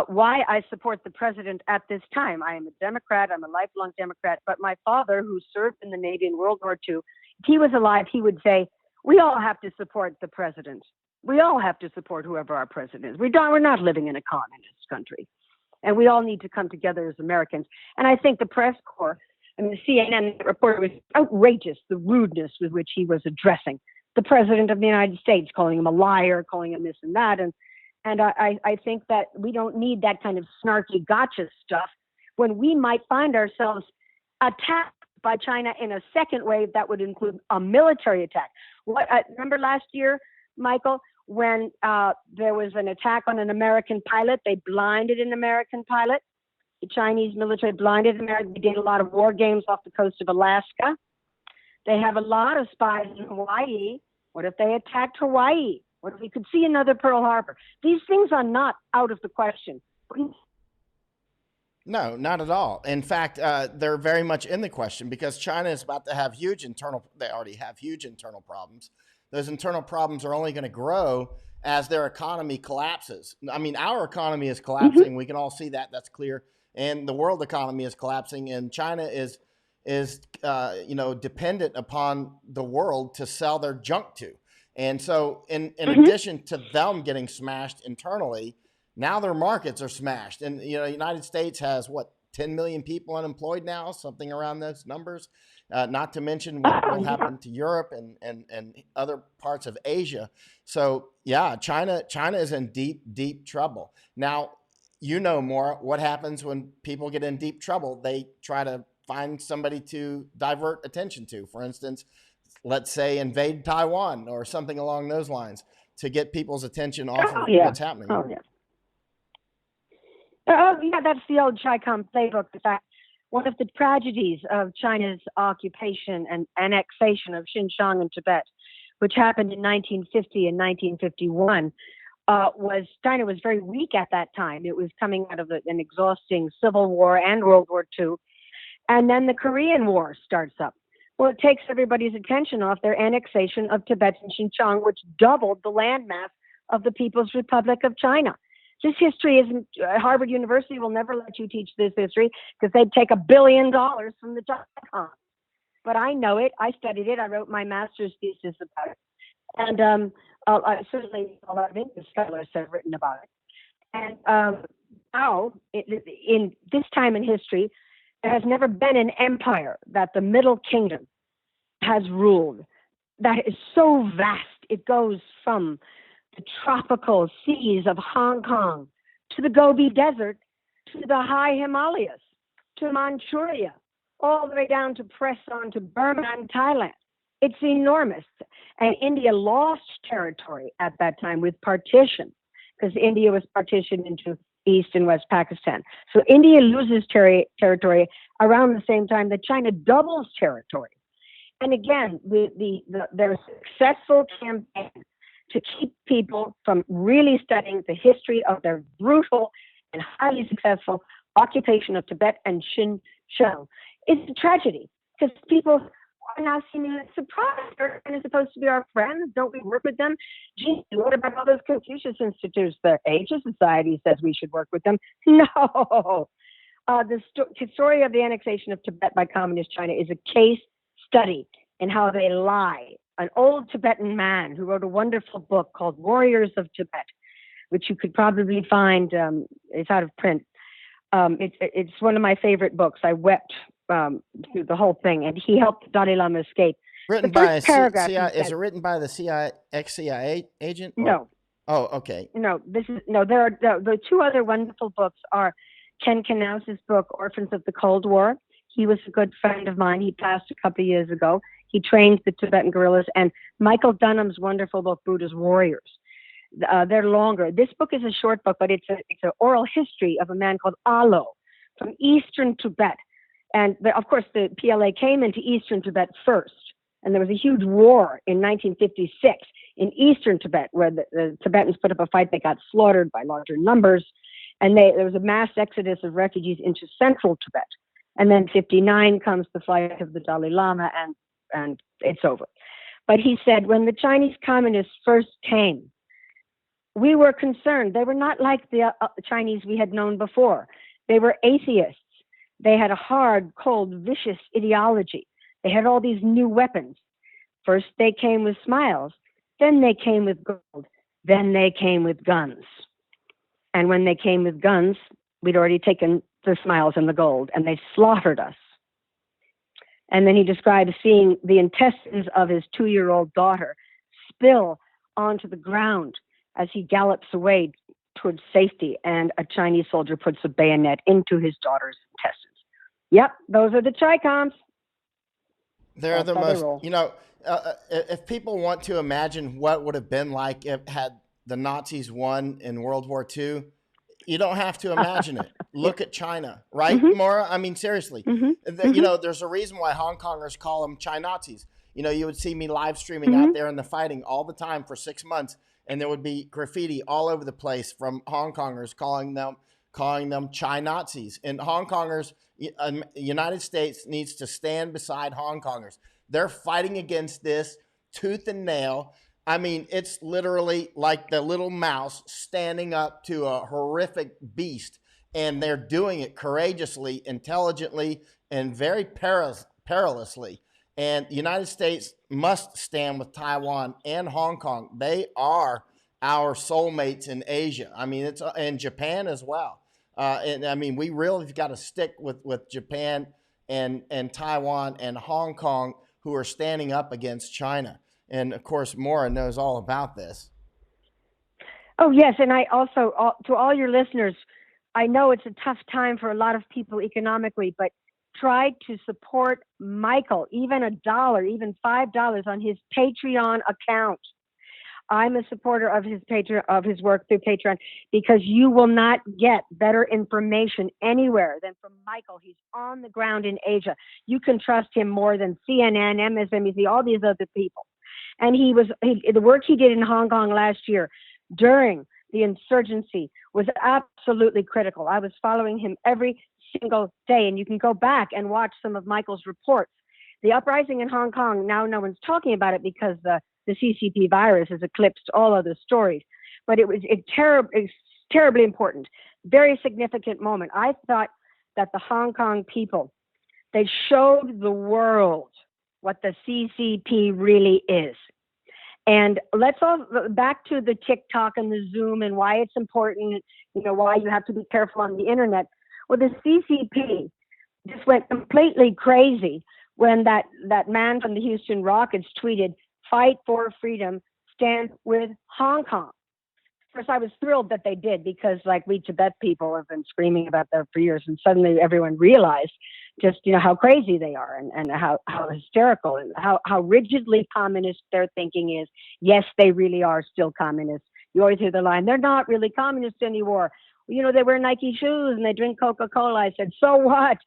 why I support the president at this time. I am a Democrat. I'm a lifelong Democrat. But my father, who served in the Navy in World War II, if he was alive, he would say, we all have to support the president. We all have to support whoever our president is. We're not living in a communist country. And we all need to come together as Americans. And I think the press corps, I mean, the CNN reporter was outrageous, the rudeness with which he was addressing the president of the United States, calling him a liar, calling him this and that. And I think that we don't need that kind of snarky gotcha stuff when we might find ourselves attacked by China in a second wave that would include a military attack. Remember last year, Michael, when there was an attack on an American pilot? They blinded an American pilot. The Chinese military blinded America. They did a lot of war games off the coast of Alaska. They have a lot of spies in Hawaii. What if they attacked Hawaii? What if we could see another Pearl Harbor? These things are not out of the question. No, not at all. In fact, they're very much in the question because China is about to have they already have huge internal problems. Those internal problems are only going to grow as their economy collapses. I mean, our economy is collapsing. Mm-hmm. We can all see that. That's clear. And the world economy is collapsing, and China is dependent upon the world to sell their junk to. And so in mm-hmm. addition to them getting smashed internally, now their markets are smashed. And, the United States has 10 million people unemployed now, something around those numbers, not to mention what will happen to Europe and other parts of Asia. So yeah, China is in deep, deep trouble. Now, Maura, what happens when people get in deep trouble? They try to find somebody to divert attention to. For instance, let's say invade Taiwan or something along those lines to get people's attention off of what's happening. Oh, yeah, that's the old Chi-Com playbook. In fact, one of the tragedies of China's occupation and annexation of Xinjiang and Tibet, which happened in 1950 and 1951, was China was very weak at that time. It was coming out of an exhausting civil war and World War II. And then the Korean War starts up. Well, it takes everybody's attention off their annexation of Tibet and Xinjiang, which doubled the landmass of the People's Republic of China. This history isn't, Harvard University will never let you teach this history because they'd take $1 billion from the Chi-Com. But I know it. I studied it. I wrote my master's thesis about it. And certainly a lot of English scholars have written about it. And now, in this time in history, there has never been an empire that the Middle Kingdom has ruled that is so vast. It goes from the tropical seas of Hong Kong to the Gobi Desert to the high Himalayas to Manchuria, all the way down to press on to Burma and Thailand. It's enormous. And India lost territory at that time with partition because India was partitioned into East and West Pakistan. So India loses territory around the same time that China doubles territory. And again, their successful campaign to keep people from really studying the history of their brutal and highly successful occupation of Tibet and Xinjiang is a tragedy because people are now seemingly surprised. They're supposed to be our friends. Don't we work with them? Gee, what about all those Confucius institutes? The Asia Society says we should work with them. No. The story of the annexation of Tibet by Communist China is a case study in how they lie. An old Tibetan man who wrote a wonderful book called Warriors of Tibet, which you could probably find, it's out of print, It's one of my favorite books. I wept through the whole thing, and he helped the Dalai Lama escape. The Written by first a paragraph, he CIA, is said, it written by the CIA, ex-CIA agent or? no, Oh, okay. no, this is no. There are the two other wonderful books are Ken Knaus's book, Orphans of the Cold War. He was a good friend of mine. He passed a couple of years ago. He trained the Tibetan guerrillas, and Michael Dunham's wonderful book, Buddha's Warriors. They're longer. This book is a short book, but it's an oral history of a man called Alo from eastern Tibet. And of course, the PLA came into eastern Tibet first. And there was a huge war in 1956 in eastern Tibet, where the Tibetans put up a fight. They got slaughtered by larger numbers. And there was a mass exodus of refugees into central Tibet. And then 59 comes the flight of the Dalai Lama, and it's over. But he said, when the Chinese communists first came, we were concerned. They were not like the Chinese we had known before. They were atheists. They had a hard, cold, vicious ideology. They had all these new weapons. First, they came with smiles. Then they came with gold. Then they came with guns. And when they came with guns, we'd already taken the smiles and the gold, and they slaughtered us. And then he describes seeing the intestines of his 2-year-old daughter spill onto the ground as he gallops away towards safety, and a Chinese soldier puts a bayonet into his daughter's intestines. Yep, those are the Chi-Coms. They're the most, if people want to imagine what would have been like if had the Nazis won in World War II, you don't have to imagine it. Look at China, right, Maura? I mean, seriously. There's a reason why Hong Kongers call them Chi-Nazis. You would see me live streaming out there in the fighting all the time for 6 months, and there would be graffiti all over the place from Hong Kongers calling them Chi-Nazis. And Hong Kongers, United States needs to stand beside Hong Kongers. They're fighting against this tooth and nail. I mean, it's literally like the little mouse standing up to a horrific beast, and they're doing it courageously, intelligently, and very perilously. And the United States must stand with Taiwan and Hong Kong. They are our soulmates in Asia. I mean, it's in Japan as well. And I mean, we really have got to stick with Japan and Taiwan and Hong Kong, who are standing up against China. And of course, Maura knows all about this. Oh, yes. And I also, to all your listeners, I know it's a tough time for a lot of people economically, but try to support Michael, even $1, even $5 on his Patreon account. I'm a supporter of his work through Patreon, because you will not get better information anywhere than from Michael. He's on the ground in Asia. You can trust him more than CNN, MSNBC, all these other people. And the work he did in Hong Kong last year during the insurgency was absolutely critical. I was following him every single day, and you can go back and watch some of Michael's reports. The uprising in Hong Kong, now no one's talking about it because the CCP virus has eclipsed all other stories, but it's terribly important, very significant moment. I thought that the Hong Kong people, they showed the world what the CCP really is. And let's all back to the TikTok and the Zoom and why it's important, why you have to be careful on the internet. Well, the CCP just went completely crazy when that man from the Houston Rockets tweeted, "Fight for freedom, stand with Hong Kong." Of course, I was thrilled that they did, because like we Tibet people have been screaming about that for years, and suddenly everyone realized just how crazy they are, and how hysterical and how rigidly communist their thinking is. Yes, they really are still communists. You always hear the line, "They're not really communists anymore. They wear Nike shoes and they drink Coca-Cola." I said, so what?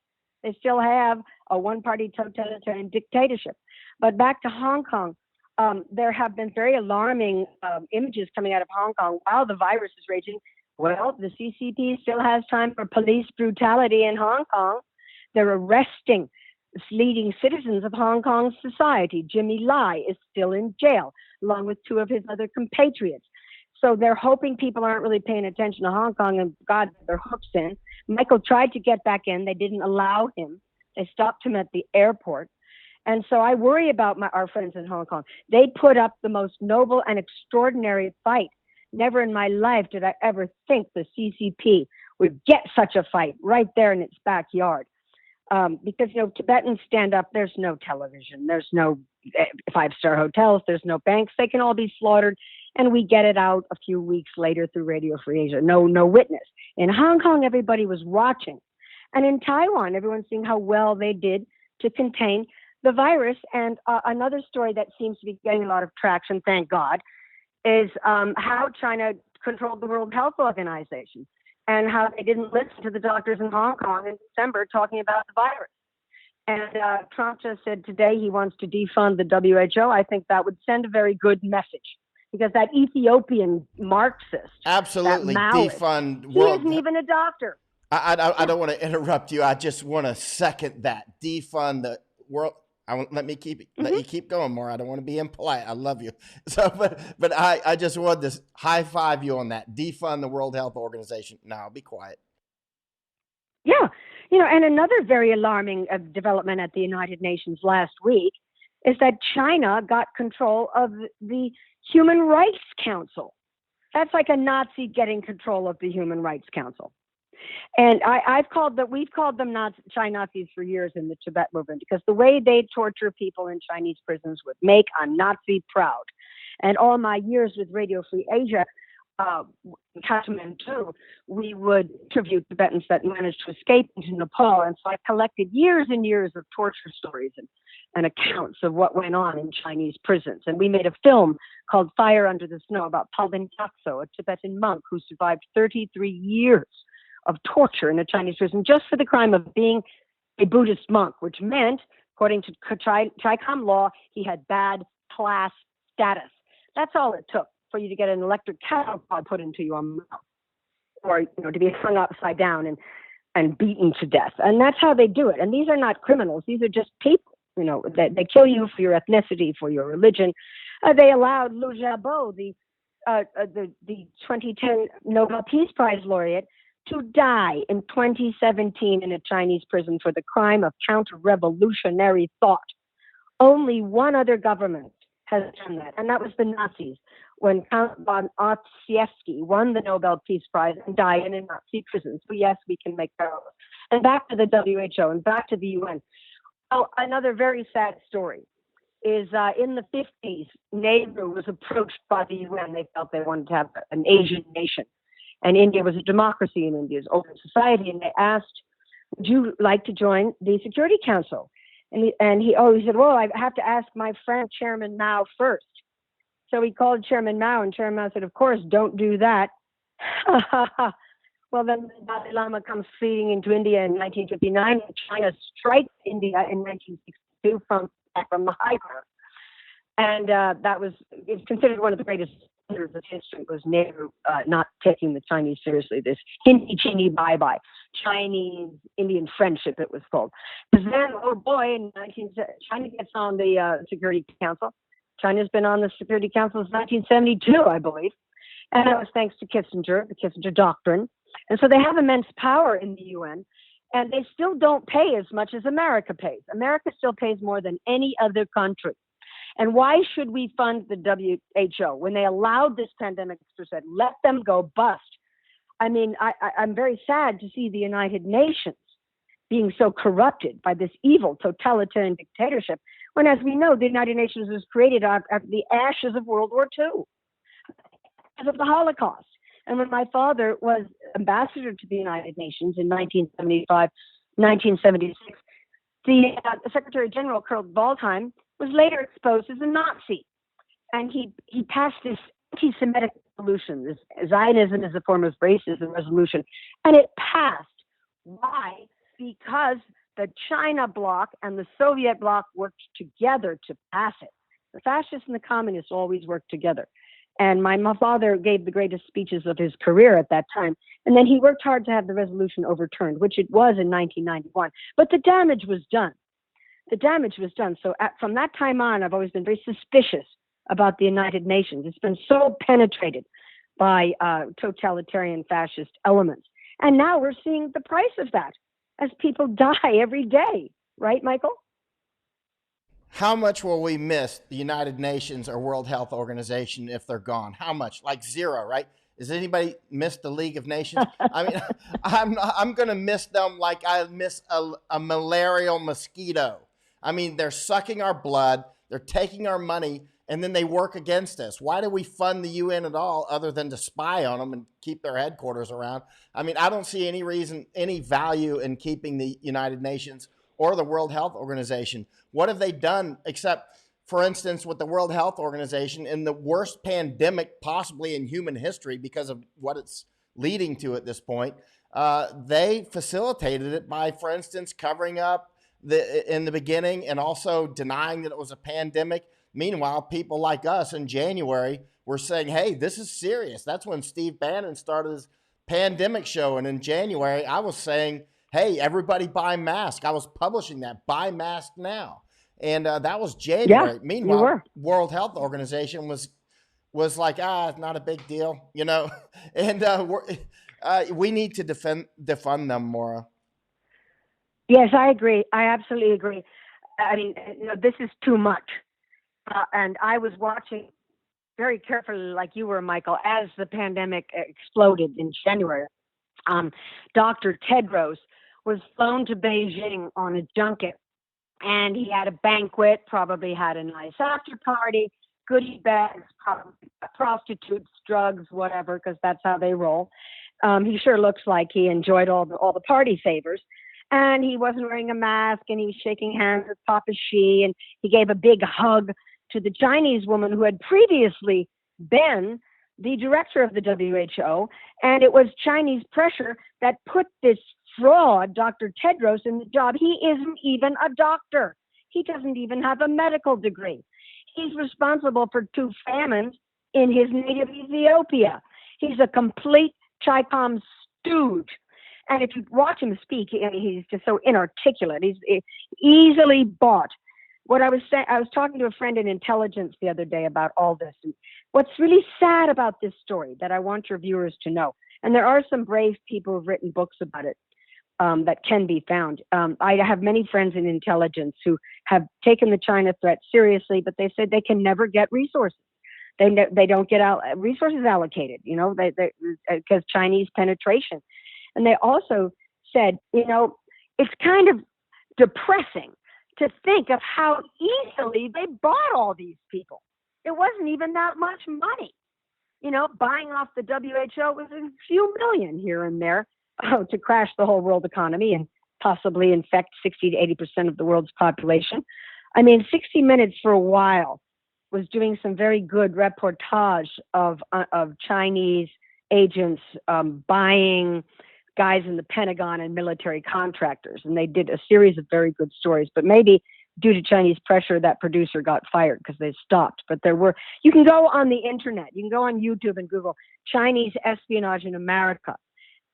They still have a one-party totalitarian dictatorship. But back to Hong Kong. There have been very alarming images coming out of Hong Kong while the virus is raging. Well, the CCP still has time for police brutality in Hong Kong. They're arresting leading citizens of Hong Kong society. Jimmy Lai is still in jail, along with 2 of his other compatriots. So they're hoping people aren't really paying attention to Hong Kong and got their hooks in. Michael tried to get back in. They didn't allow him. They stopped him at the airport. And so I worry about our friends in Hong Kong. They put up the most noble and extraordinary fight. Never in my life did I ever think the CCP would get such a fight right there in its backyard. Because, Tibetans stand up, there's no television, there's no five-star hotels, there's no banks, they can all be slaughtered, and we get it out a few weeks later through Radio Free Asia. No witness. In Hong Kong, everybody was watching. And in Taiwan, everyone's seeing how well they did to contain the virus. And another story that seems to be getting a lot of traction, thank God, is how China controlled the World Health Organization and how they didn't listen to the doctors in Hong Kong in December talking about the virus. And Trump just said today he wants to defund the WHO. I think that would send a very good message, because that Ethiopian Marxist, absolutely, that Maoist, defund he isn't even a doctor. I don't want to interrupt you. I just want to second that. Defund the world. Let me keep let you keep going, Maura. I don't want to be impolite. I love you. So, but I just want to high five you on that. Defund the World Health Organization. Now, be quiet. Yeah, and another very alarming development at the United Nations last week is that China got control of the Human Rights Council. That's like a Nazi getting control of the Human Rights Council. And we've called them China Nazis for years in the Tibet movement, because the way they torture people in Chinese prisons would make a Nazi proud. And all my years with Radio Free Asia, Kathmandu, we would interview Tibetans that managed to escape into Nepal. And so I collected years and years of torture stories and accounts of what went on in Chinese prisons. And we made a film called Fire Under the Snow about Palden Gyatso, a Tibetan monk who survived 33 years of torture in a Chinese prison just for the crime of being a Buddhist monk, which meant, according to Chicom law, he had bad class status. That's all it took for you to get an electric cattle prod put into your mouth, or to be hung upside down and beaten to death. And that's how they do it. And these are not criminals; these are just people. They kill you for your ethnicity, for your religion. They allowed Liu Xiaobo, the 2010 Nobel Peace Prize laureate, to die in 2017 in a Chinese prison for the crime of counter-revolutionary thought. Only one other government has done that, and that was the Nazis, when Count von Ossietzky won the Nobel Peace Prize and died in a Nazi prison. So yes, we can make parallels. And back to the WHO and back to the UN. Oh, another very sad story is in the 50s, Nehru was approached by the UN. They felt they wanted to have an Asian nation. And India was a democracy, in India's open society. And they asked, would you like to join the Security Council? And he said, well, I have to ask my friend, Chairman Mao, first. So he called Chairman Mao, and Chairman Mao said, of course, don't do that. Well, then the Dalai Lama comes fleeing into India in 1959, and China strikes India in 1962 from the high ground. And it's considered one of the greatest of history, was Nehru not taking the Chinese seriously. This Hindi Chini Bye Bye, Chinese Indian friendship, it was called. Because then, oh boy, China gets on the Security Council. China's been on the Security Council since 1972, I believe. And that was thanks to Kissinger, the Kissinger Doctrine. And so they have immense power in the UN. And they still don't pay as much as America pays. America still pays more than any other country. And why should we fund the WHO when they allowed this pandemic to said, let them go bust? I mean, I'm very sad to see the United Nations being so corrupted by this evil totalitarian dictatorship, when, as we know, the United Nations was created after the ashes of World War II, because of the Holocaust. And when my father was ambassador to the United Nations in 1975, 1976, the Secretary General, Kurt Waldheim, was later exposed as a Nazi. And he passed this anti-Semitic resolution, this Zionism is a form of racism resolution. And it passed. Why? Because the China bloc and the Soviet bloc worked together to pass it. The fascists and the communists always worked together. And my father gave the greatest speeches of his career at that time. And then he worked hard to have the resolution overturned, which it was in 1991. But the damage was done. The damage was done. So from that time on, I've always been very suspicious about the United Nations. It's been so penetrated by totalitarian fascist elements. And now we're seeing the price of that as people die every day. Right, Michael? How much will we miss the United Nations or World Health Organization if they're gone? How much? Like zero, right? Does anybody miss the League of Nations? I mean, I'm going to miss them like I miss a malarial mosquito. I mean, they're sucking our blood, they're taking our money, and then they work against us. Why do we fund the UN at all other than to spy on them and keep their headquarters around? I mean, I don't see any reason, any value in keeping the United Nations or the World Health Organization. What have they done except, for instance, with the World Health Organization, in the worst pandemic possibly in human history because of what it's leading to at this point, they facilitated it by, for instance, covering up in the beginning and also denying that it was a pandemic. Meanwhile, people like us in January were saying, hey, this is serious. That's when Steve Bannon started his pandemic show. And in January, I was saying, hey, everybody buy masks. I was publishing that, buy masks now. And that was January. Yeah, Meanwhile, World Health Organization was like, it's not a big deal, you know. And we need to defund them, Maura. Yes, I agree. I absolutely agree. I mean, this is too much. And I was watching very carefully, like you were, Michael, as the pandemic exploded in January. Dr. Tedros was flown to Beijing on a junket, and he had a banquet, probably had a nice after party, goodie bags, probably prostitutes, drugs, whatever, because that's how they roll. He sure looks like he enjoyed all the party favors. And he wasn't wearing a mask, and he was shaking hands with Papa Xi, and he gave a big hug to the Chinese woman who had previously been the director of the WHO. And it was Chinese pressure that put this fraud, Dr. Tedros, in the job. He isn't even a doctor. He doesn't even have a medical degree. He's responsible for 2 famines in his native Ethiopia. He's a complete Chi-Com stooge. And if you watch him speak, he's just so inarticulate. He's easily bought. What I was saying, I was talking to a friend in intelligence the other day about all this. And what's really sad about this story that I want your viewers to know, and there are some brave people who've written books about it that can be found. I have many friends in intelligence who have taken the China threat seriously, but they said they can never get resources. They don't get resources allocated, because Chinese penetration. And they also said, it's kind of depressing to think of how easily they bought all these people. It wasn't even that much money. Buying off the WHO was a few million here and there to crash the whole world economy and possibly infect 60 to 80% of the world's population. I mean, 60 Minutes for a while was doing some very good reportage of Chinese agents buying guys in the Pentagon and military contractors. And they did a series of very good stories, but maybe due to Chinese pressure, that producer got fired because they stopped. But you can go on the internet, you can go on YouTube and Google Chinese espionage in America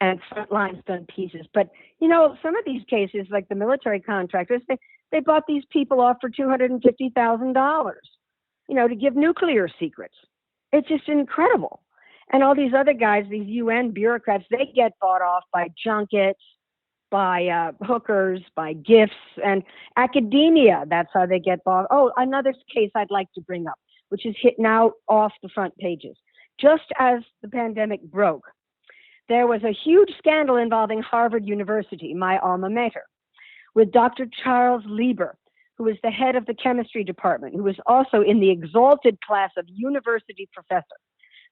and Frontline's done pieces. But, some of these cases, like the military contractors, they bought these people off for $250,000, to give nuclear secrets. It's just incredible. And all these other guys, these UN bureaucrats, they get bought off by junkets, by hookers, by gifts, and academia. That's how they get bought. Oh, another case I'd like to bring up, which is hit now off the front pages. Just as the pandemic broke, there was a huge scandal involving Harvard University, my alma mater, with Dr. Charles Lieber, who was the head of the chemistry department, who was also in the exalted class of university professor.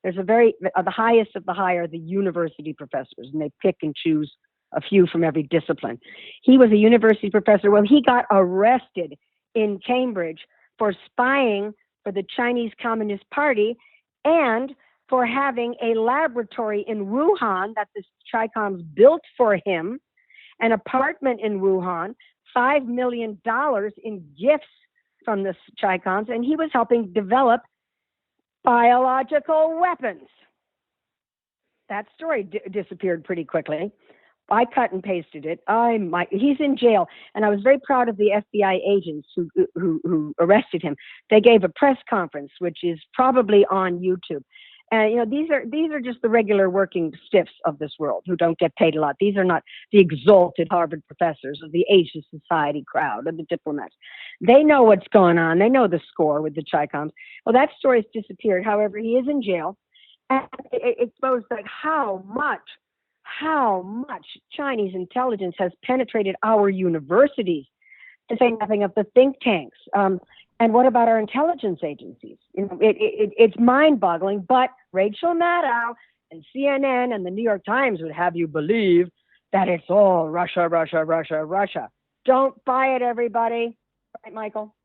There's the highest of the high are the university professors, and they pick and choose a few from every discipline. He was a university professor. Well, he got arrested in Cambridge for spying for the Chinese Communist Party and for having a laboratory in Wuhan that the Chi-Coms built for him, an apartment in Wuhan, $5 million in gifts from the Chi-Coms, and he was helping develop biological weapons. That story disappeared pretty quickly. I cut and pasted it. He's in jail, and I was very proud of the FBI agents who arrested him. They gave a press conference, which is probably on YouTube. And these are just the regular working stiffs of this world who don't get paid a lot. These are not the exalted Harvard professors or the Asia Society crowd or the diplomats. They know what's going on. They know the score with the Chi-Coms. Well, that story's disappeared. However, he is in jail. And it exposed like how much Chinese intelligence has penetrated our universities, to say nothing of the think tanks. And what about our intelligence agencies? It's mind-boggling. But Rachel Maddow and CNN and the New York Times would have you believe that it's all Russia, Russia, Russia, Russia. Don't buy it, everybody. Right, Michael?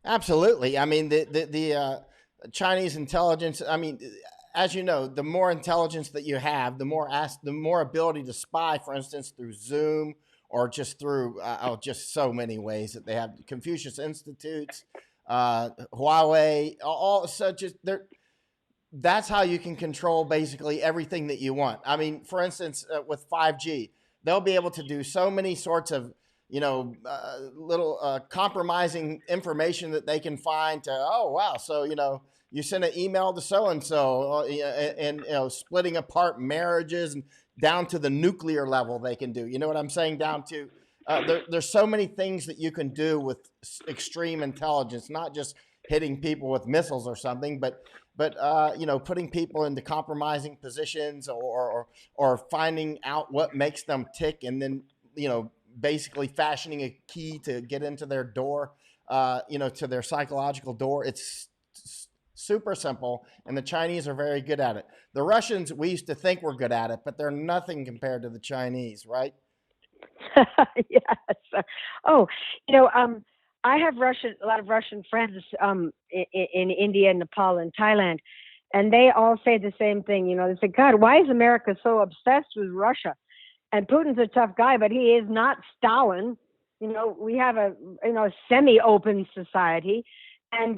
Absolutely. I mean, the Chinese intelligence. I mean, as you know, the more intelligence that you have, the more ability to spy. For instance, through Zoom or just through just so many ways that they have. Confucius Institutes, Huawei, all such as there. That's how you can control basically everything that you want. I mean, for instance, with 5G, they'll be able to do so many sorts of, little compromising information that they can find to, oh, wow. So, you send an email to so-and-so and splitting apart marriages and down to the nuclear level they can do. You know what I'm saying? Down to, there's so many things that you can do with extreme intelligence, not just hitting people with missiles or something, but putting people into compromising positions or finding out what makes them tick, and then basically fashioning a key to get into their door, to their psychological door. It's super simple, and the Chinese are very good at it. The Russians, we used to think were good at it, but they're nothing compared to the Chinese, right? Yes. Oh, I have a lot of Russian friends in India, Nepal, and Thailand, and they all say the same thing. They say, God, why is America so obsessed with Russia? And Putin's a tough guy, but he is not Stalin. We have a semi-open society, and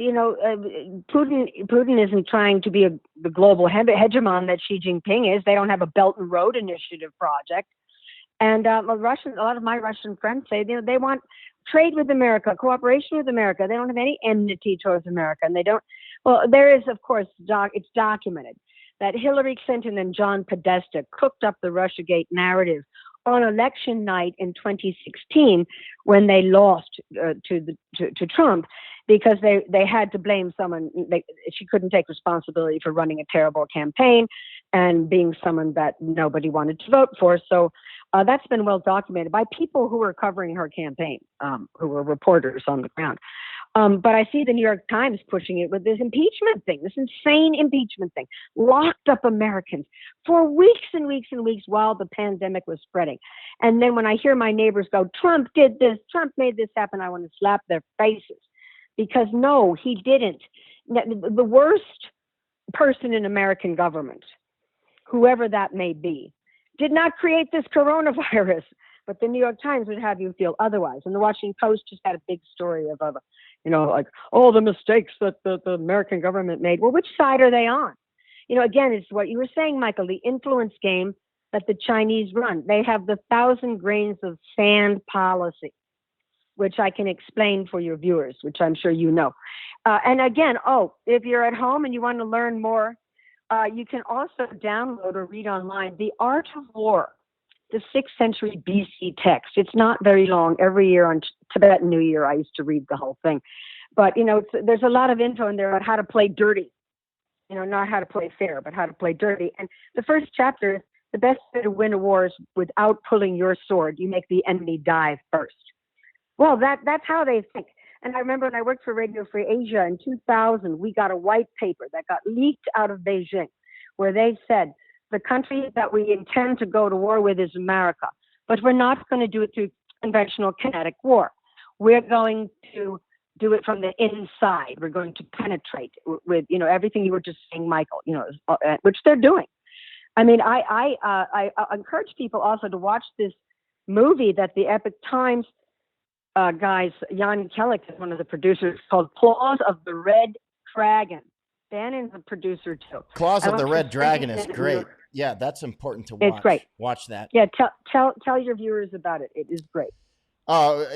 Putin isn't trying to be the global hegemon that Xi Jinping is. They don't have a Belt and Road Initiative project. And a lot of my Russian friends say they want trade with America, cooperation with America. They don't have any enmity towards America, and they don't. Well, there is, of course, it's documented that Hillary Clinton and John Podesta cooked up the Russiagate narrative on election night in 2016 when they lost to Trump, because they had to blame someone. She couldn't take responsibility for running a terrible campaign and being someone that nobody wanted to vote for. So that's been well documented by people who were covering her campaign, who were reporters on the ground. But I see the New York Times pushing it with this impeachment thing, this insane impeachment thing, locked up Americans for weeks and weeks and weeks while the pandemic was spreading. And then when I hear my neighbors go, Trump did this, Trump made this happen, I want to slap their faces. Because no, he didn't. The worst person in American government, whoever that may be, did not create this coronavirus. But the New York Times would have you feel otherwise. And the Washington Post just had a big story of, like all the mistakes that the American government made. Well, which side are they on? Again, it's what you were saying, Michael, the influence game that the Chinese run. They have the 1,000 grains of sand policy, which I can explain for your viewers, which I'm sure you know. And again, if you're at home and you want to learn more, you can also download or read online The Art of War, the 6th century BC text. It's not very long. Every year on Tibetan New Year, I used to read the whole thing. But, there's a lot of info in there on how to play dirty. Not how to play fair, but how to play dirty. And the first chapter is the best way to win a war is without pulling your sword. You make the enemy die first. Well, that's how they think. And I remember when I worked for Radio Free Asia in 2000, we got a white paper that got leaked out of Beijing, where they said, the country that we intend to go to war with is America, but we're not going to do it through conventional kinetic war. We're going to do it from the inside. We're going to penetrate with, everything you were just saying, Michael, which they're doing. I mean, I encourage people also to watch this movie that the Epic Times guys, Jan Kellick is one of the producers, called Claws of the Red Dragon. Bannon's a producer too. Claws of the Red Dragon is great. Yeah, that's important to watch. It's great. Watch that. Yeah, tell your viewers about it. It is great. Well,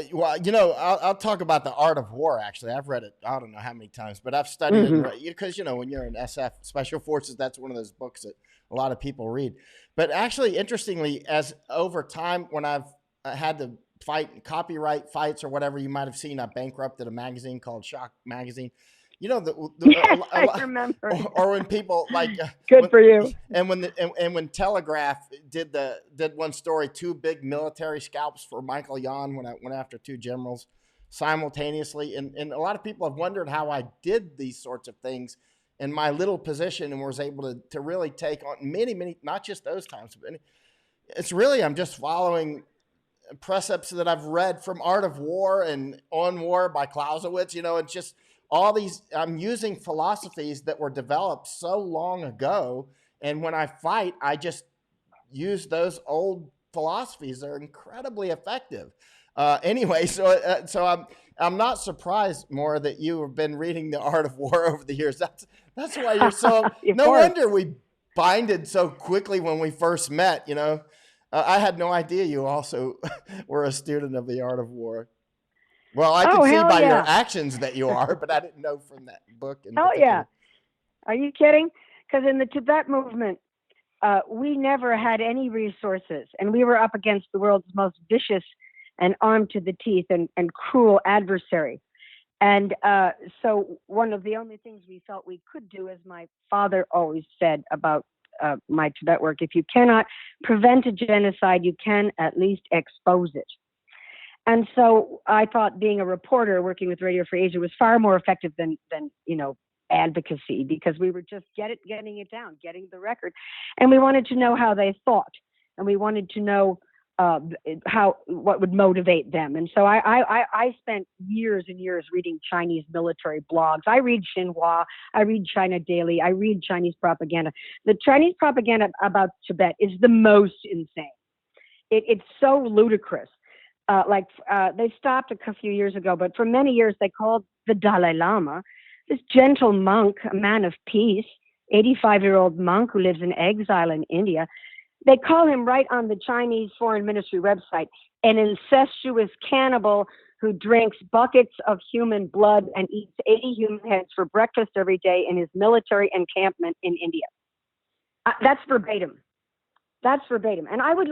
I'll talk about The Art of War, actually. I've read it, I don't know how many times, but I've studied it because, when you're in SF, Special Forces, that's one of those books that a lot of people read. But actually, interestingly, as over time, when I've had to fight copyright fights or whatever, you might have seen, I bankrupted a magazine called Shock Magazine. You know, Yes, I remember. or when people like Good for you. when Telegraph did one story, two big military scalps for Michael Yon when I went after two generals simultaneously, and a lot of people have wondered how I did these sorts of things in my little position and was able to really take on many, not just those times, but it's really, I'm just following precepts that I've read from Art of War and On War by Clausewitz. You know, it's just all these, I'm using philosophies that were developed so long ago. And when I fight, I just use those old philosophies. They're incredibly effective. Anyway, so I'm not surprised, Maura, that you have been reading The Art of War over the years. That's why you're so, no wonder we binded so quickly when we first met, you know. I had no idea you also were a student of The Art of War. Well, I could see by your actions that you are, but I didn't know from that book in particular. Yeah. Are you kidding? Because in the Tibet movement, we never had any resources, and we were up against the world's most vicious and armed to the teeth and cruel adversary. And so one of the only things we felt we could do, as my father always said about my Tibet work, if you cannot prevent a genocide, you can at least expose it. And so I thought being a reporter working with Radio Free Asia was far more effective than you know, advocacy, because we were just getting it down, getting the record. And we wanted to know how they thought, and we wanted to know what would motivate them. And so I spent years and years reading Chinese military blogs. I read Xinhua, I read China Daily, I read Chinese propaganda. The Chinese propaganda about Tibet is the most insane. It's so ludicrous. They stopped a few years ago, but for many years they called the Dalai Lama, this gentle monk, a man of peace, 85-year-old monk who lives in exile in India. They call him, right on the Chinese Foreign Ministry website, an incestuous cannibal who drinks buckets of human blood and eats 80 human heads for breakfast every day in his military encampment in India. That's verbatim. That's verbatim. And I would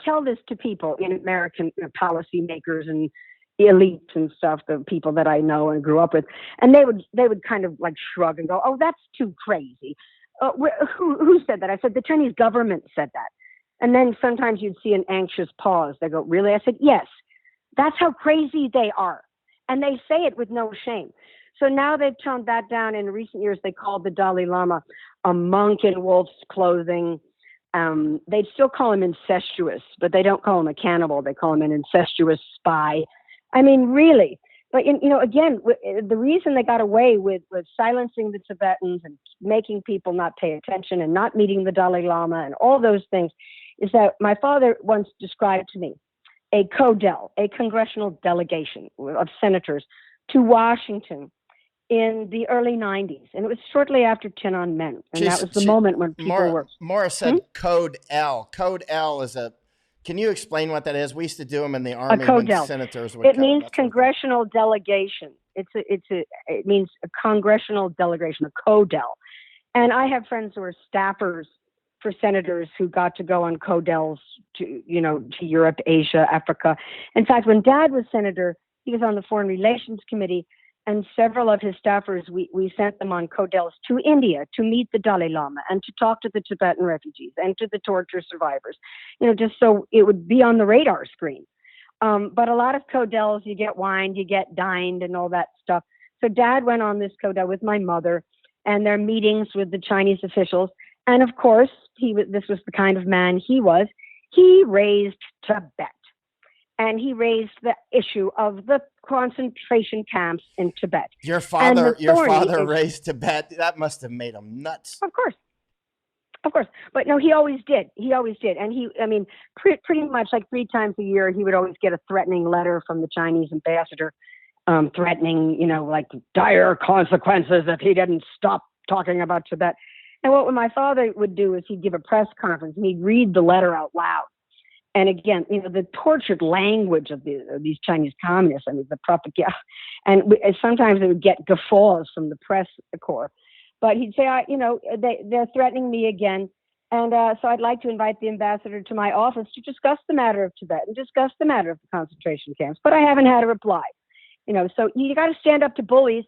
tell this to people in American policymakers and elites and stuff, the people that I know and grew up with, and they would kind of shrug and go, "Oh, that's too crazy." Who said that? I said, the Chinese government said that. And then sometimes you'd see an anxious pause. They go, "Really?" I said, "Yes, that's how crazy they are." And they say it with no shame. So now they've toned that down. In recent years, they called the Dalai Lama a monk in wolf's clothing. They still call him incestuous, but they don't call him a cannibal. They call him an incestuous spy. I mean, really. But, again, the reason they got away with silencing the Tibetans and making people not pay attention and not meeting the Dalai Lama and all those things is that my father once described to me a CODEL, a congressional delegation of senators, to Washington in the early 90s. And it was shortly after Tiananmen. And that was the moment when people were... Maura said Code L. Code L is Can you explain what that is? We used to do them in the Army when senators would It means congressional delegation. It means a congressional delegation, a CODEL. And I have friends who are staffers for senators who got to go on CODELs to Europe, Asia, Africa. In fact, when Dad was senator, he was on the Foreign Relations Committee, and several of his staffers, we sent them on CODELs to India to meet the Dalai Lama and to talk to the Tibetan refugees and to the torture survivors, just so it would be on the radar screen. But a lot of CODELs, you get wined, you get dined and all that stuff. So Dad went on this CODEL with my mother and their meetings with the Chinese officials. And of course, this was the kind of man he was. He raised Tibet. And he raised the issue of the concentration camps in Tibet. Your father raised Tibet. That must have made him nuts. Of course. But no, he always did. And pretty much 3 times a year, he would always get a threatening letter from the Chinese ambassador, threatening, dire consequences if he didn't stop talking about Tibet. And what my father would do is he'd give a press conference and he'd read the letter out loud. And again, the tortured language of these Chinese communists, the propaganda, and sometimes it would get guffaws from the press corps. But he'd say, they're threatening me again. And so I'd like to invite the ambassador to my office to discuss the matter of Tibet and discuss the matter of the concentration camps. But I haven't had a reply. So you got to stand up to bullies.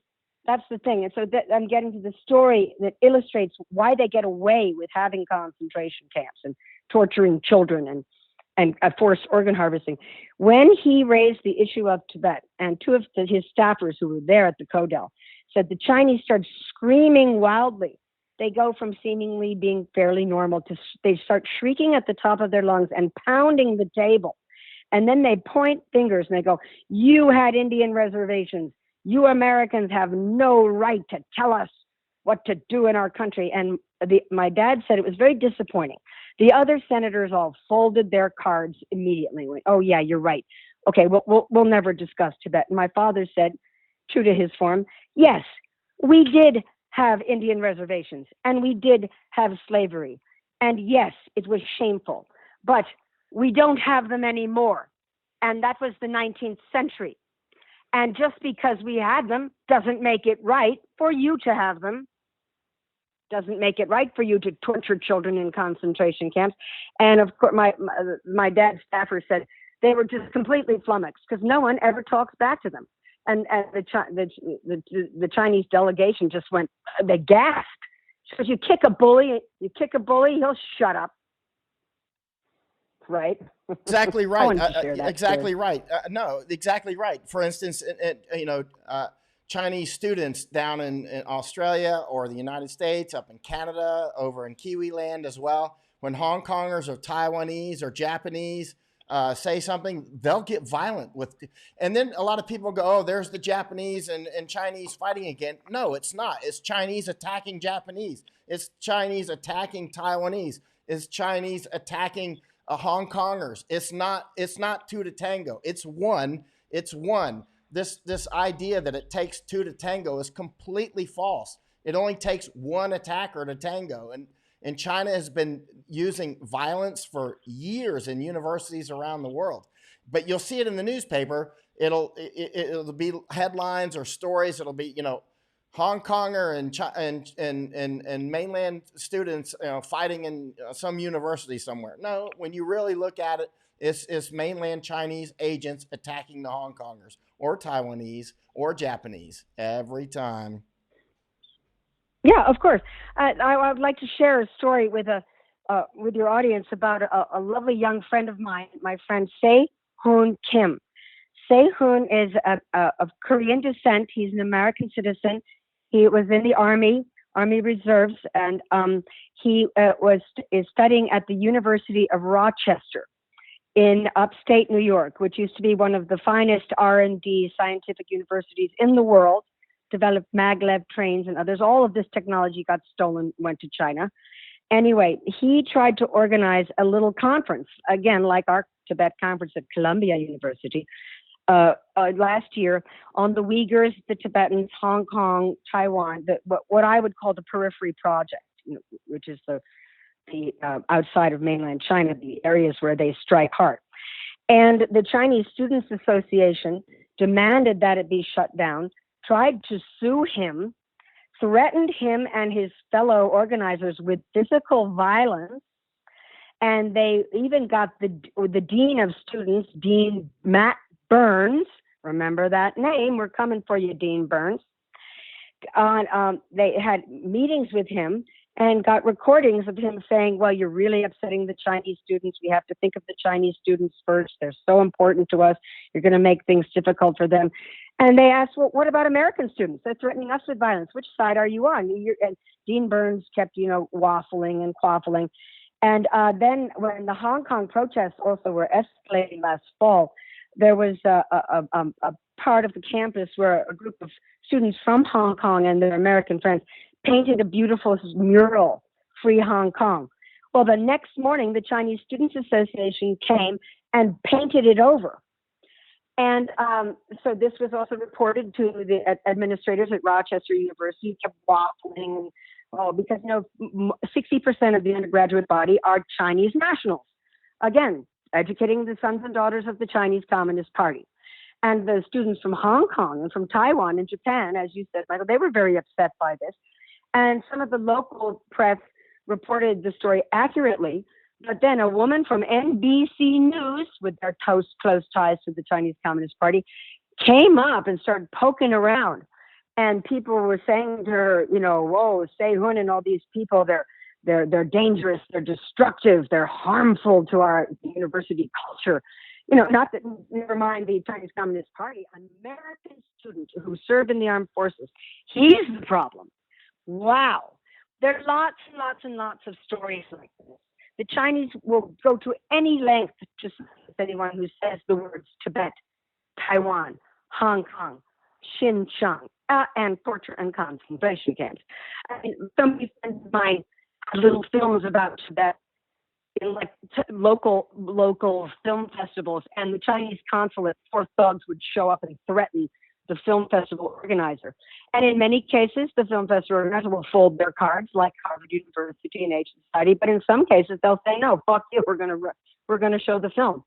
That's the thing. And so I'm getting to the story that illustrates why they get away with having concentration camps and torturing children and forced organ harvesting. When he raised the issue of Tibet, and two of his staffers who were there at the Kodel said the Chinese started screaming wildly. They go from seemingly being fairly normal to they start shrieking at the top of their lungs and pounding the table. And then they point fingers and they go, "You had Indian reservations. You Americans have no right to tell us what to do in our country." And my dad said it was very disappointing. The other senators all folded their cards immediately. Went, "Oh yeah, you're right. Okay, we'll never discuss Tibet." And my father said, true to his form, "Yes, we did have Indian reservations and we did have slavery. And yes, it was shameful, but we don't have them anymore. And that was the 19th century. And just because we had them doesn't make it right for you to have them. Doesn't make it right for you to torture children in concentration camps." And of course, my dad's staffer said they were just completely flummoxed because no one ever talks back to them. And the Chinese delegation just went, they gasped. So you kick a bully, he'll shut up. Right? Exactly right. Exactly right. No, exactly right. For instance, Chinese students down in Australia or the United States, up in Canada, over in Kiwi land as well, when Hong Kongers or Taiwanese or Japanese say something, they'll get violent with. And then a lot of people go, "Oh, there's the Japanese and Chinese fighting again." No, it's not. It's Chinese attacking Japanese. It's Chinese attacking Taiwanese. It's Chinese attacking Hong Kongers. It's not two to tango. It's one. This idea that it takes two to tango is completely false. It only takes one attacker to tango. And China has been using violence for years in universities around the world. But you'll see it in the newspaper. It'll be headlines or stories. It'll be, Hong Konger and mainland students, fighting in some university somewhere. No, when you really look at it, it's mainland Chinese agents attacking the Hong Kongers or Taiwanese or Japanese every time. Yeah, of course. I would like to share a story with your audience about a lovely young friend of mine, my friend Se-Hoon Kim. Se-Hoon is of Korean descent. He's an American citizen. He was in the Army Reserves, and he is studying at the University of Rochester in upstate New York, which used to be one of the finest R&D scientific universities in the world. Developed maglev trains and others. All of this technology got stolen, went to China. Anyway, he tried to organize a little conference, again, like our Tibet conference at Columbia University, last year on the Uyghurs, the Tibetans, Hong Kong, Taiwan, what I would call the Periphery Project, which is the outside of mainland China, the areas where they strike hard. And the Chinese Students Association demanded that it be shut down, tried to sue him, threatened him and his fellow organizers with physical violence, and they even got the dean of students, Dean Matt Burns, remember that name, we're coming for you, Dean Burns. They had meetings with him and got recordings of him saying, "Well, you're really upsetting the Chinese students. We have to think of the Chinese students first. They're so important to us. You're going to make things difficult for them." And they asked, "Well, what about American students? They're threatening us with violence. Which side are you on?" And Dean Burns kept, waffling and quaffling. And then when the Hong Kong protests also were escalating last fall, there was a part of the campus where a group of students from Hong Kong and their American friends painted a beautiful mural, "Free Hong Kong." Well, the next morning, the Chinese Students Association came and painted it over. And so this was also reported to the administrators at Rochester University, kept waffling, because 60% of the undergraduate body are Chinese nationals. Again, educating the sons and daughters of the Chinese Communist Party. And the students from Hong Kong and from Taiwan and Japan, as you said, Michael, they were very upset by this. And some of the local press reported the story accurately. But then a woman from NBC News, with their close ties to the Chinese Communist Party, came up and started poking around And people were saying to her, whoa, Sei Hun and all these people, they're dangerous, they're destructive, they're harmful to our university culture. Not that, never mind the Chinese Communist Party, an American student who served in the armed forces, he's the problem. Wow. There are lots and lots and lots of stories like this. The Chinese will go to any length to silence anyone who says the words Tibet, Taiwan, Hong Kong, Xinjiang, and torture and concentration camps. I mean, some friends of mine had little films about Tibet in local film festivals, and the Chinese consulate, four thugs would show up and threaten the film festival organizer. And in many cases, the film festival organizer will fold their cards, like Harvard University and Age Society. But in some cases, they'll say, "No, fuck you. We're gonna show the film."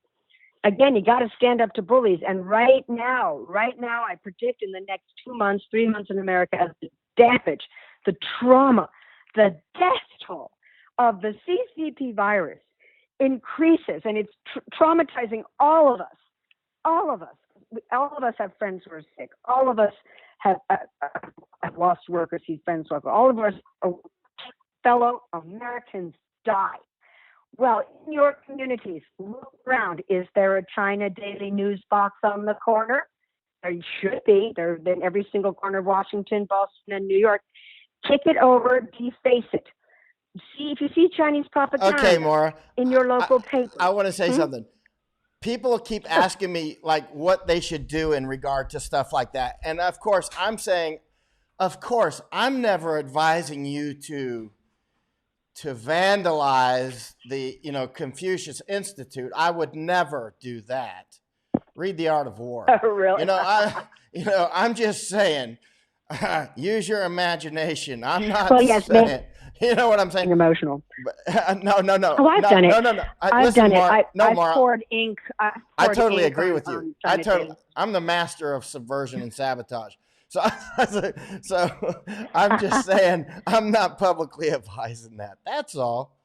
Again, you got to stand up to bullies. And right now, I predict in the next 2 months, 3 months in America, as the damage, the trauma, the death toll of the CCP virus increases, and it's traumatizing all of us. All of us have friends who are sick. All of us have lost work or see friends who are. All of us fellow Americans die. Well, in your communities, look around. Is there a China Daily News box on the corner? There should be. There in every single corner of Washington, Boston, and New York. Kick it over, deface it. See if you see Chinese propaganda. Okay, Maura. In your local paper. I want to say something. People keep asking me like what they should do in regard to stuff like that, and of course, I'm saying, I'm never advising you to vandalize the Confucius Institute. I would never do that. Read The Art of War. Oh, really? I'm just saying, use your imagination. I'm not yes, saying. You know what I'm saying? Emotional. No. Oh, I've done it. No. I've done it. I've Maura, poured ink. I totally agree with you. I'm the master of subversion and sabotage. So I'm just saying, I'm not publicly advising that. That's all.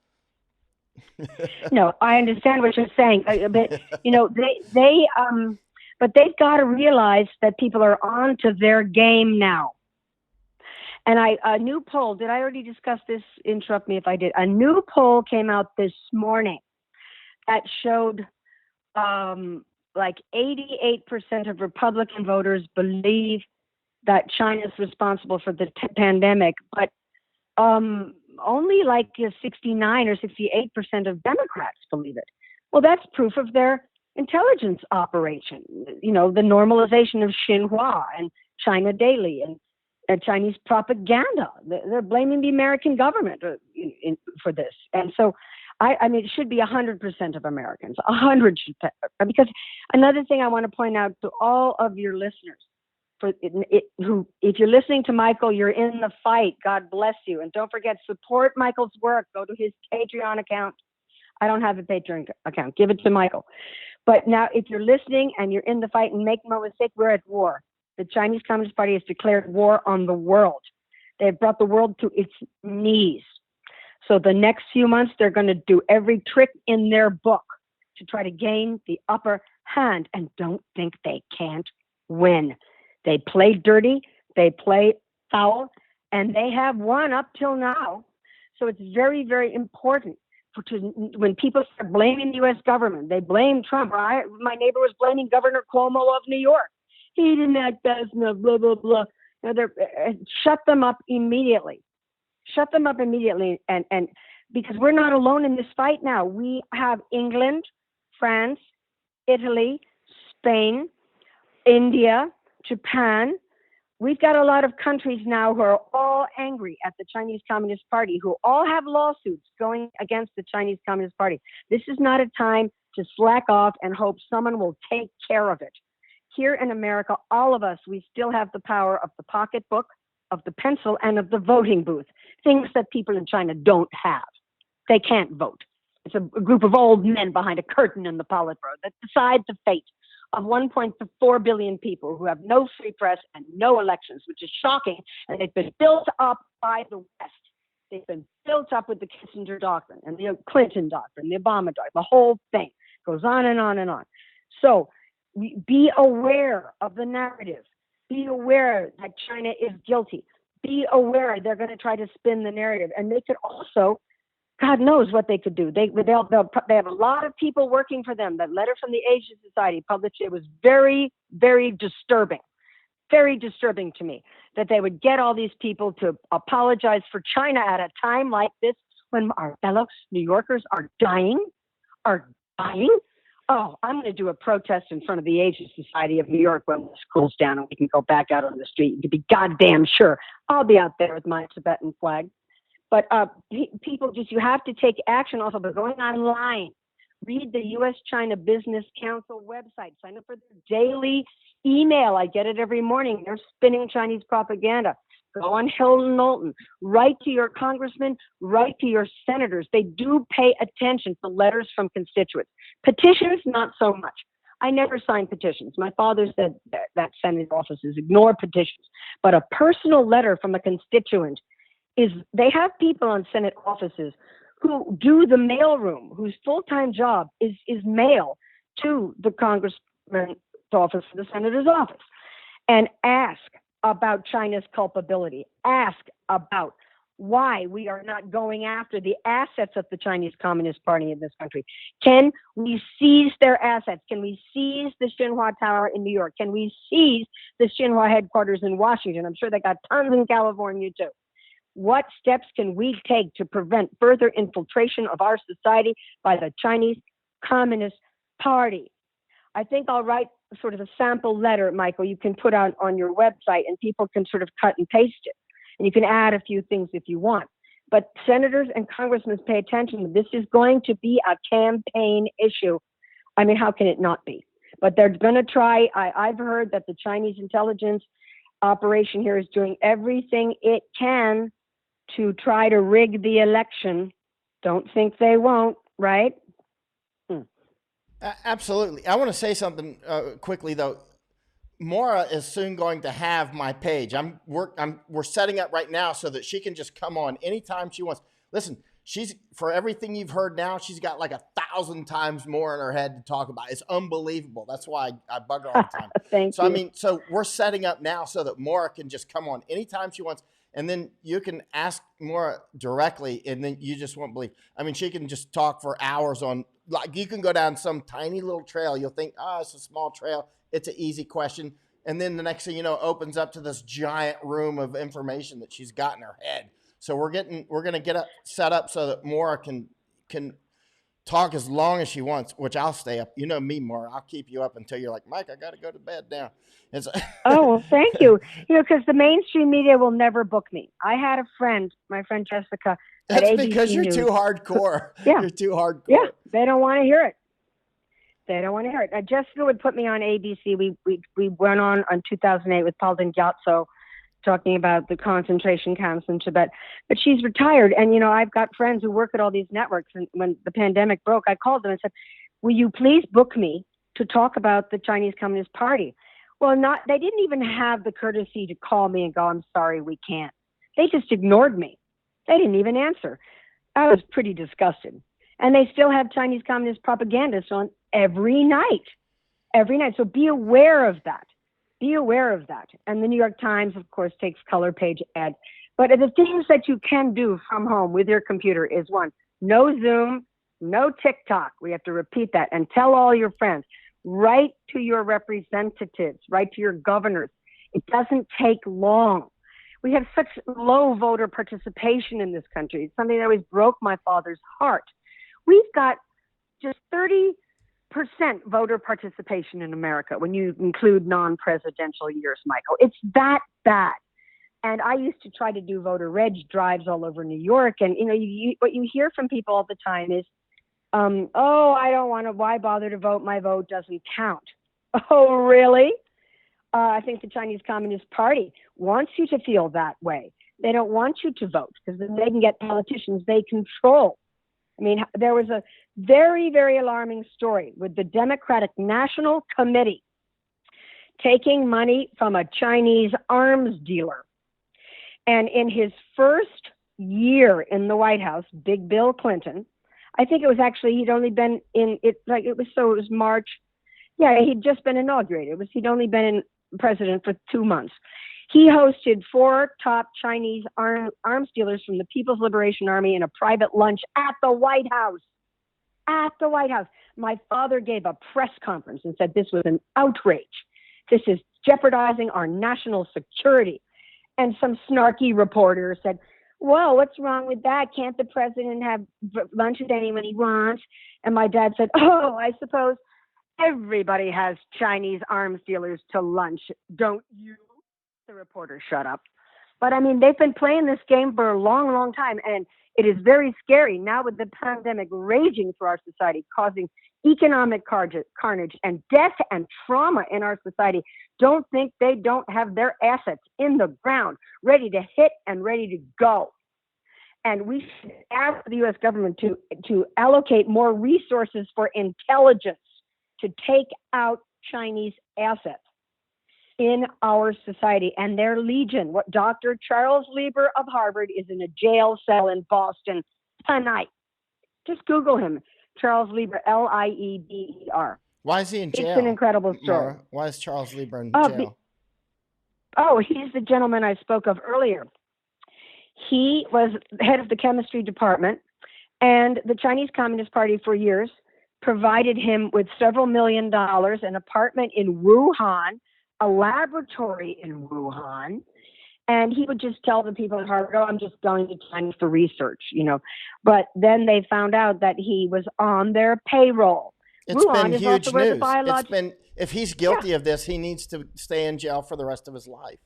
No, I understand what you're saying, but but they've got to realize that people are on to their game now. And a new poll, did I already discuss this? Interrupt me if I did. A new poll came out this morning that showed like 88% of Republican voters believe that China's responsible for the pandemic, but only like 69 or 68% of Democrats believe it. Well, that's proof of their intelligence operation, the normalization of Xinhua and China Daily and Chinese propaganda. They're blaming the American government for this. And so, I mean, it should be 100% of Americans. 100 should, because another thing I want to point out to all of your listeners, if you're listening to Michael, you're in the fight. God bless you. And don't forget, support Michael's work. Go to his Patreon account. I don't have a Patreon account. Give it to Michael. But now, if you're listening and you're in the fight, and make no mistake, we're at war. The Chinese Communist Party has declared war on the world. They've brought the world to its knees. So the next few months, they're going to do every trick in their book to try to gain the upper hand. And don't think they can't win. They play dirty, they play foul, and they have won up till now. So it's very, very important when people start blaming the U.S. government. They blame Trump. My neighbor was blaming Governor Cuomo of New York. He didn't act fast enough, blah, blah, blah. Shut them up immediately. Shut them up immediately. And because we're not alone in this fight now. We have England, France, Italy, Spain, India, Japan. We've got a lot of countries now who are all angry at the Chinese Communist Party, who all have lawsuits going against the Chinese Communist Party. This is not a time to slack off and hope someone will take care of it. Here in America, all of us, we still have the power of the pocketbook, of the pencil, and of the voting booth, things that people in China don't have. They can't vote. It's a group of old men behind a curtain in the Politburo that decide the fate of 1.4 billion people who have no free press and no elections, which is shocking. And they've been built up by the West. They've been built up with the Kissinger doctrine and the Clinton doctrine, the Obama doctrine, the whole thing goes on and on and on. So be aware of the narrative. Be aware that China is guilty. Be aware they're going to try to spin the narrative, and they could also, God knows what they could do. They have a lot of people working for them. That letter from the Asian Society published, it was very, very disturbing. Very disturbing to me that they would get all these people to apologize for China at a time like this when our fellow New Yorkers are dying. Oh, I'm going to do a protest in front of the Asian Society of New York when this cools down and we can go back out on the street. You can be goddamn sure I'll be out there with my Tibetan flag. But people you have to take action also by going online. Read the U.S.-China Business Council website. Sign up for their daily email. I get it every morning. They're spinning Chinese propaganda. Go on Hill Knowlton. Write to your congressmen. Write to your senators. They do pay attention to letters from constituents. Petitions, not so much. I never sign petitions. My father said that Senate offices ignore petitions. But a personal letter from a constituent they have people on Senate offices who do the mailroom, whose full-time job is mail to the congressman's office, the senator's office, and ask about China's culpability. Ask about why we are not going after the assets of the Chinese Communist Party in this country. Can we seize their assets? Can we seize the Xinhua Tower in New York? Can we seize the Xinhua headquarters in Washington? I'm sure they got tons in California too. What steps can we take to prevent further infiltration of our society by the Chinese Communist Party? I think I'll write sort of a sample letter, Michael, you can put out on your website and people can sort of cut and paste it. And you can add a few things if you want. But senators and congressmen pay attention. This is going to be a campaign issue. I mean, how can it not be? But they're going to try. I've heard that the Chinese intelligence operation here is doing everything it can to try to rig the election. Don't think they won't, right? Absolutely. I want to say something quickly though. Maura is soon going to have my page. We're setting up right now so that she can just come on anytime she wants. Listen, she's, for everything you've heard now, she's got like 1,000 times more in her head to talk about. It's unbelievable. That's why I bug her all the time. Thank you. I mean, so we're setting up now so that Maura can just come on anytime she wants. And then you can ask Maura directly, and then you just won't believe. I mean, she can just talk for hours on, like, you can go down some tiny little trail. You'll think, oh, it's a small trail. It's an easy question. And then the next thing you know, it opens up to this giant room of information that she's got in her head. So we're going to get it set up so that Maura can talk as long as she wants, which I'll stay up. You know me, Maura. I'll keep you up until you're like, Mike, I got to go to bed now. Oh, well, thank you. You know, because the mainstream media will never book me. I had a friend, my friend Jessica, at That's ABC because you're News. too hardcore. Yeah. You're too hardcore. Yeah, they don't want to hear it. They don't want to hear it. Jessica would put me on ABC. We went on 2008 with Paul Denghiatso talking about the concentration camps in Tibet. But she's retired. And, you know, I've got friends who work at all these networks. And when the pandemic broke, I called them and said, will you please book me to talk about the Chinese Communist Party? Well, they didn't even have the courtesy to call me and go, I'm sorry, we can't. They just ignored me. They didn't even answer. I was pretty disgusted. And they still have Chinese Communist propagandists on every night. So be aware of that. Be aware of that. And the New York Times, of course, takes color page ads. But the things that you can do from home with your computer is one, no Zoom, no TikTok. We have to repeat that and tell all your friends. Write to your representatives, write to your governors. It doesn't take long. We have such low voter participation in this country. It's something that always broke my father's heart. We've got just 30% voter participation in America when you include non-presidential years, Michael. It's that bad. And I used to try to do voter reg drives all over New York. And, you know, what you hear from people all the time is, oh, I don't want to, why bother to vote? My vote doesn't count. Oh, really? I think the Chinese Communist Party wants you to feel that way. They don't want you to vote because then they can get politicians they control. I mean, there was a very, very alarming story with the Democratic National Committee taking money from a Chinese arms dealer. And in his first year in the White House, Big Bill Clinton, I think it was actually, he'd only been in it, like it was March. Yeah, he'd just been inaugurated. He'd only been in president for 2 months. He hosted 4 top Chinese arms dealers from the People's Liberation Army in a private lunch at the White House. At the White House. My father gave a press conference and said this was an outrage. This is jeopardizing our national security. And some snarky reporter said, well, what's wrong with that? Can't the president have lunch with anyone he wants? And my dad said, oh, I suppose everybody has Chinese arms dealers to lunch, don't you? The reporter shut up. But I mean, they've been playing this game for a long, long time. And it is very scary now with the pandemic raging through our society, causing economic carnage and death and trauma in our society. Don't think they don't have their assets in the ground, ready to hit and ready to go. And we should ask the U.S. government to allocate more resources for intelligence to take out Chinese assets in our society. And their legion, what Dr. Charles Lieber of Harvard is in a jail cell in Boston tonight. Just Google him, Charles Lieber, Lieber. Why is he in jail? It's an incredible story. Maura, why is Charles Lieber in jail? He's the gentleman I spoke of earlier. He was head of the chemistry department, and the Chinese Communist Party for years provided him with several $1 million, an apartment in Wuhan, a laboratory in Wuhan, and he would just tell the people at Harvard, oh, I'm just going to China for research, But then they found out that he was on their payroll. It's Wuhan been huge news. If he's guilty of this, he needs to stay in jail for the rest of his life.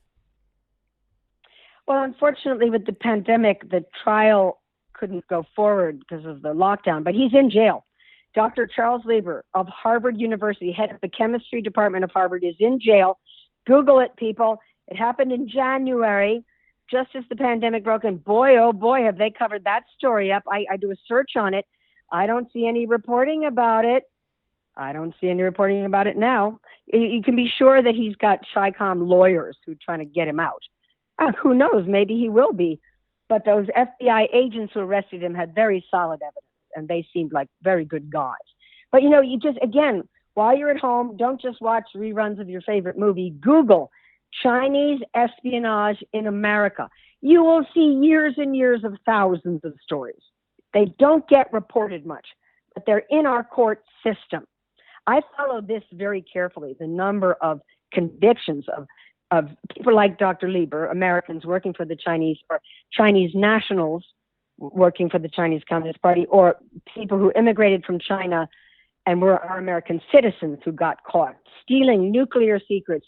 Well, unfortunately, with the pandemic, the trial couldn't go forward because of the lockdown, but he's in jail. Dr. Charles Lieber of Harvard University, head of the chemistry department of Harvard, is in jail. Google it, people. It happened in January, just as the pandemic broke. And boy, oh boy, have they covered that story up. I do a search on it. I don't see any reporting about it. I don't see any reporting about it now. You can be sure that he's got Chi-Com lawyers who are trying to get him out. Who knows? Maybe he will be. But those FBI agents who arrested him had very solid evidence, and they seemed like very good guys. But, you just, again, while you're at home, don't just watch reruns of your favorite movie. Google Chinese espionage in America. You will see years and years of thousands of stories. They don't get reported much, but they're in our court system. I follow this very carefully, the number of convictions of people like Dr. Lieber, Americans working for the Chinese, or Chinese nationals working for the Chinese Communist Party, or people who immigrated from China and were our American citizens who got caught stealing nuclear secrets.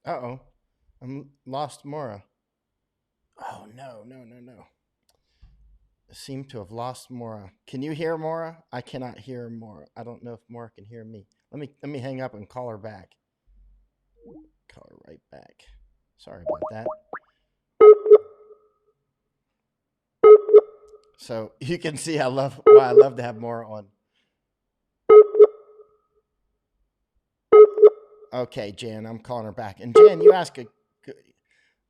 Uh-oh. I'm lost Maura. Oh, no. I seem to have lost Maura. Can you hear Maura? I cannot hear Maura. I don't know if Maura can hear me. Let me hang up and call her back. Call her right back. Sorry about that. So you can see why I love to have Maura on. Okay, Jan, I'm calling her back. And Jan, you asked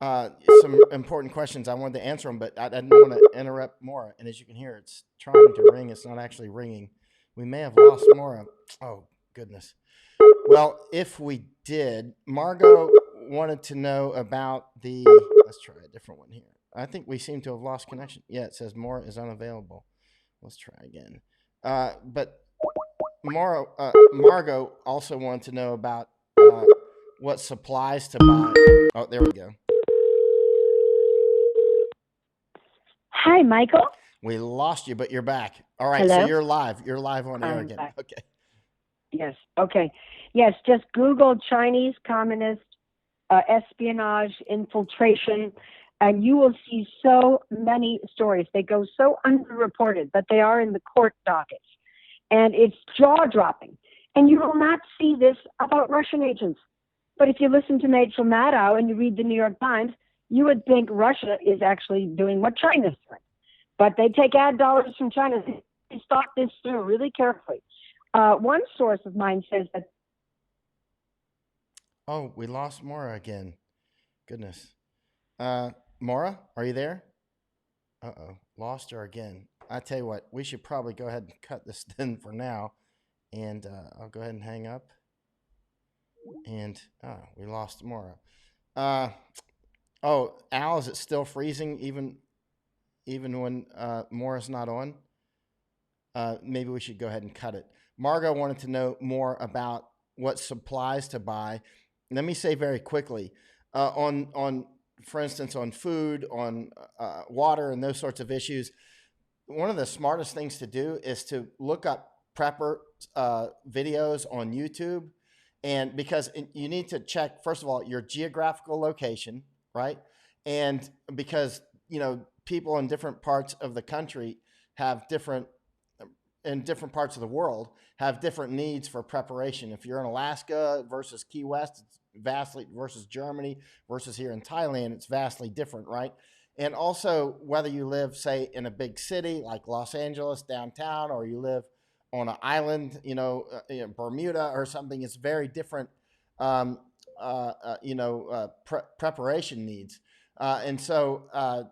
some important questions. I wanted to answer them, but I didn't want to interrupt Maura. And as you can hear, it's trying to ring. It's not actually ringing. We may have lost Maura. Oh, goodness. Well, if we did, Margot wanted to know about let's try a different one here. I think we seem to have lost connection. Yeah, it says Maura is unavailable. Let's try again. But Margot also wanted to know about what supplies to buy. Oh, there we go. Hi, Michael. We lost you, but you're back. All right, Hello? so you're live. You're live on air again. Back. Okay. Yes. Okay. Yes. Just Google Chinese communist espionage infiltration, and you will see so many stories. They go so underreported, but they are in the court dockets, and it's jaw-dropping. And you will not see this about Russian agents. But if you listen to Rachel Maddow and you read the New York Times, you would think Russia is actually doing what China's doing. But they take ad dollars from China. They thought this through really carefully. One source of mine says that. Oh, we lost Maura again. Goodness. Maura, are you there? Uh-oh, lost her again. I tell you what, we should probably go ahead and cut this then for now. And I'll go ahead and hang up. And we lost Maura. Uh, oh, Al, is it still freezing even when Maura's not on? Maybe we should go ahead and cut it. Margot wanted to know more about what supplies to buy. Let me say very quickly on for instance, on food, on water, and those sorts of issues. One of the smartest things to do is to look up prepper videos on YouTube, and because you need to check first of all your geographical location, right? And because people in different parts of the country have different in different parts of the world have different needs for preparation. If you're in Alaska versus Key West, it's vastly versus Germany versus here in Thailand, it's vastly different, right? And also whether you live, say, in a big city like Los Angeles downtown, or you live on an island, Bermuda or something, it's very different. Preparation needs, and so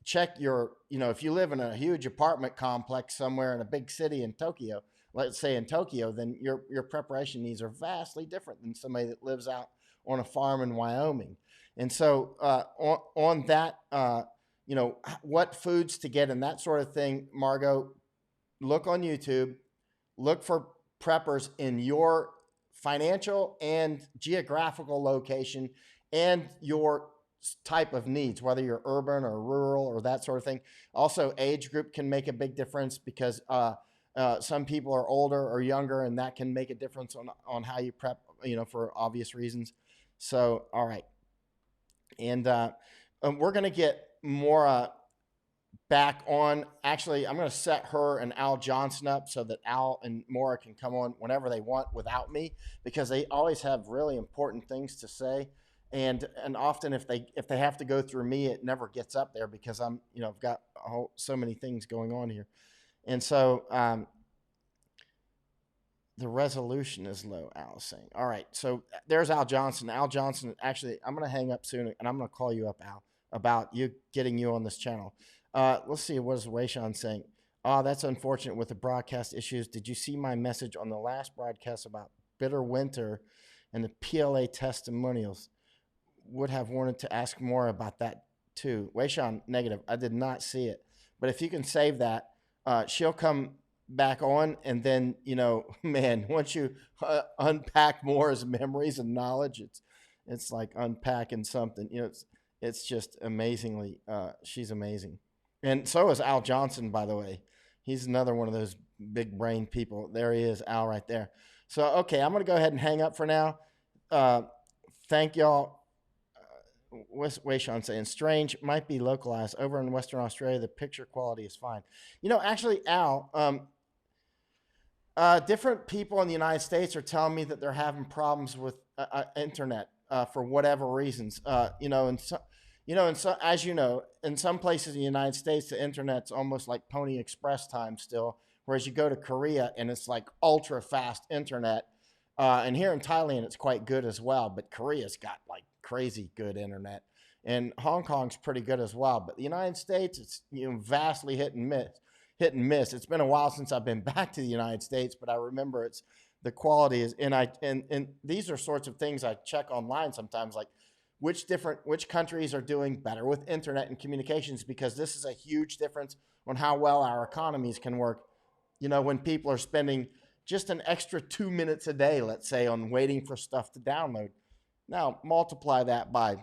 check if you live in a huge apartment complex somewhere in a big city in Tokyo, let's say in Tokyo, then your preparation needs are vastly different than somebody that lives out on a farm in Wyoming. And so on that, what foods to get and that sort of thing, Margot, look on YouTube, look for preppers in your financial and geographical location and your type of needs, whether you're urban or rural or that sort of thing. Also, age group can make a big difference because some people are older or younger, and that can make a difference on how you prep, for obvious reasons. So, all right. And we're going to get Maura back on. Actually, I'm going to set her and Al Johnson up so that Al and Maura can come on whenever they want without me, because they always have really important things to say. And often if they have to go through me, it never gets up there because I've got so many things going on here. And so the resolution is low, Al is saying. All right, so there's Al Johnson. Al Johnson, actually, I'm going to hang up soon, and I'm going to call you up, Al, about getting you on this channel. Let's see, what is Wayshawn saying? Oh, that's unfortunate with the broadcast issues. Did you see my message on the last broadcast about bitter winter and the PLA testimonials? Would have wanted to ask more about that too. Wayshawn, negative. I did not see it. But if you can save that, she'll come back on, and then man, once you unpack Moore's memories and knowledge, it's like unpacking something. It's just amazingly. She's amazing, and so is Al Johnson, by the way. He's another one of those big brain people. There he is, Al, right there. So okay, I'm gonna go ahead and hang up for now. Thank y'all. Wayshawn saying strange might be localized over in Western Australia. The picture quality is fine. Actually, Al, different people in the United States are telling me that they're having problems with internet for whatever reasons. As you know, in some places in the United States, the internet's almost like Pony Express time still. Whereas you go to Korea and it's like ultra fast internet. And here in Thailand, it's quite good as well. But Korea's got like crazy good internet, and Hong Kong's pretty good as well. But the United States, it's vastly hit and miss. It's been a while since I've been back to the United States, but I remember the quality is. And these are sorts of things I check online sometimes, like which countries are doing better with internet and communications, because this is a huge difference on how well our economies can work. When people are spending just an extra 2 minutes a day, let's say, on waiting for stuff to download. Now, multiply that by,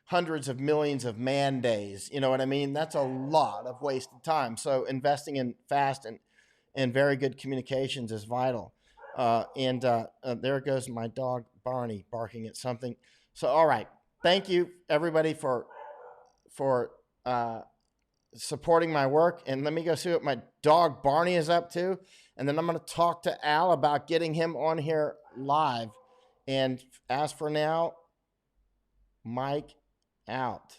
hundreds of millions of man days. You know what I mean? That's a lot of wasted time. So investing in fast and very good communications is vital. There goes my dog, Barney, barking at something. So, all right. Thank you, everybody, for supporting my work. And let me go see what my dog Barney is up to. And then I'm going to talk to Al about getting him on here live. And as for now, Mike out.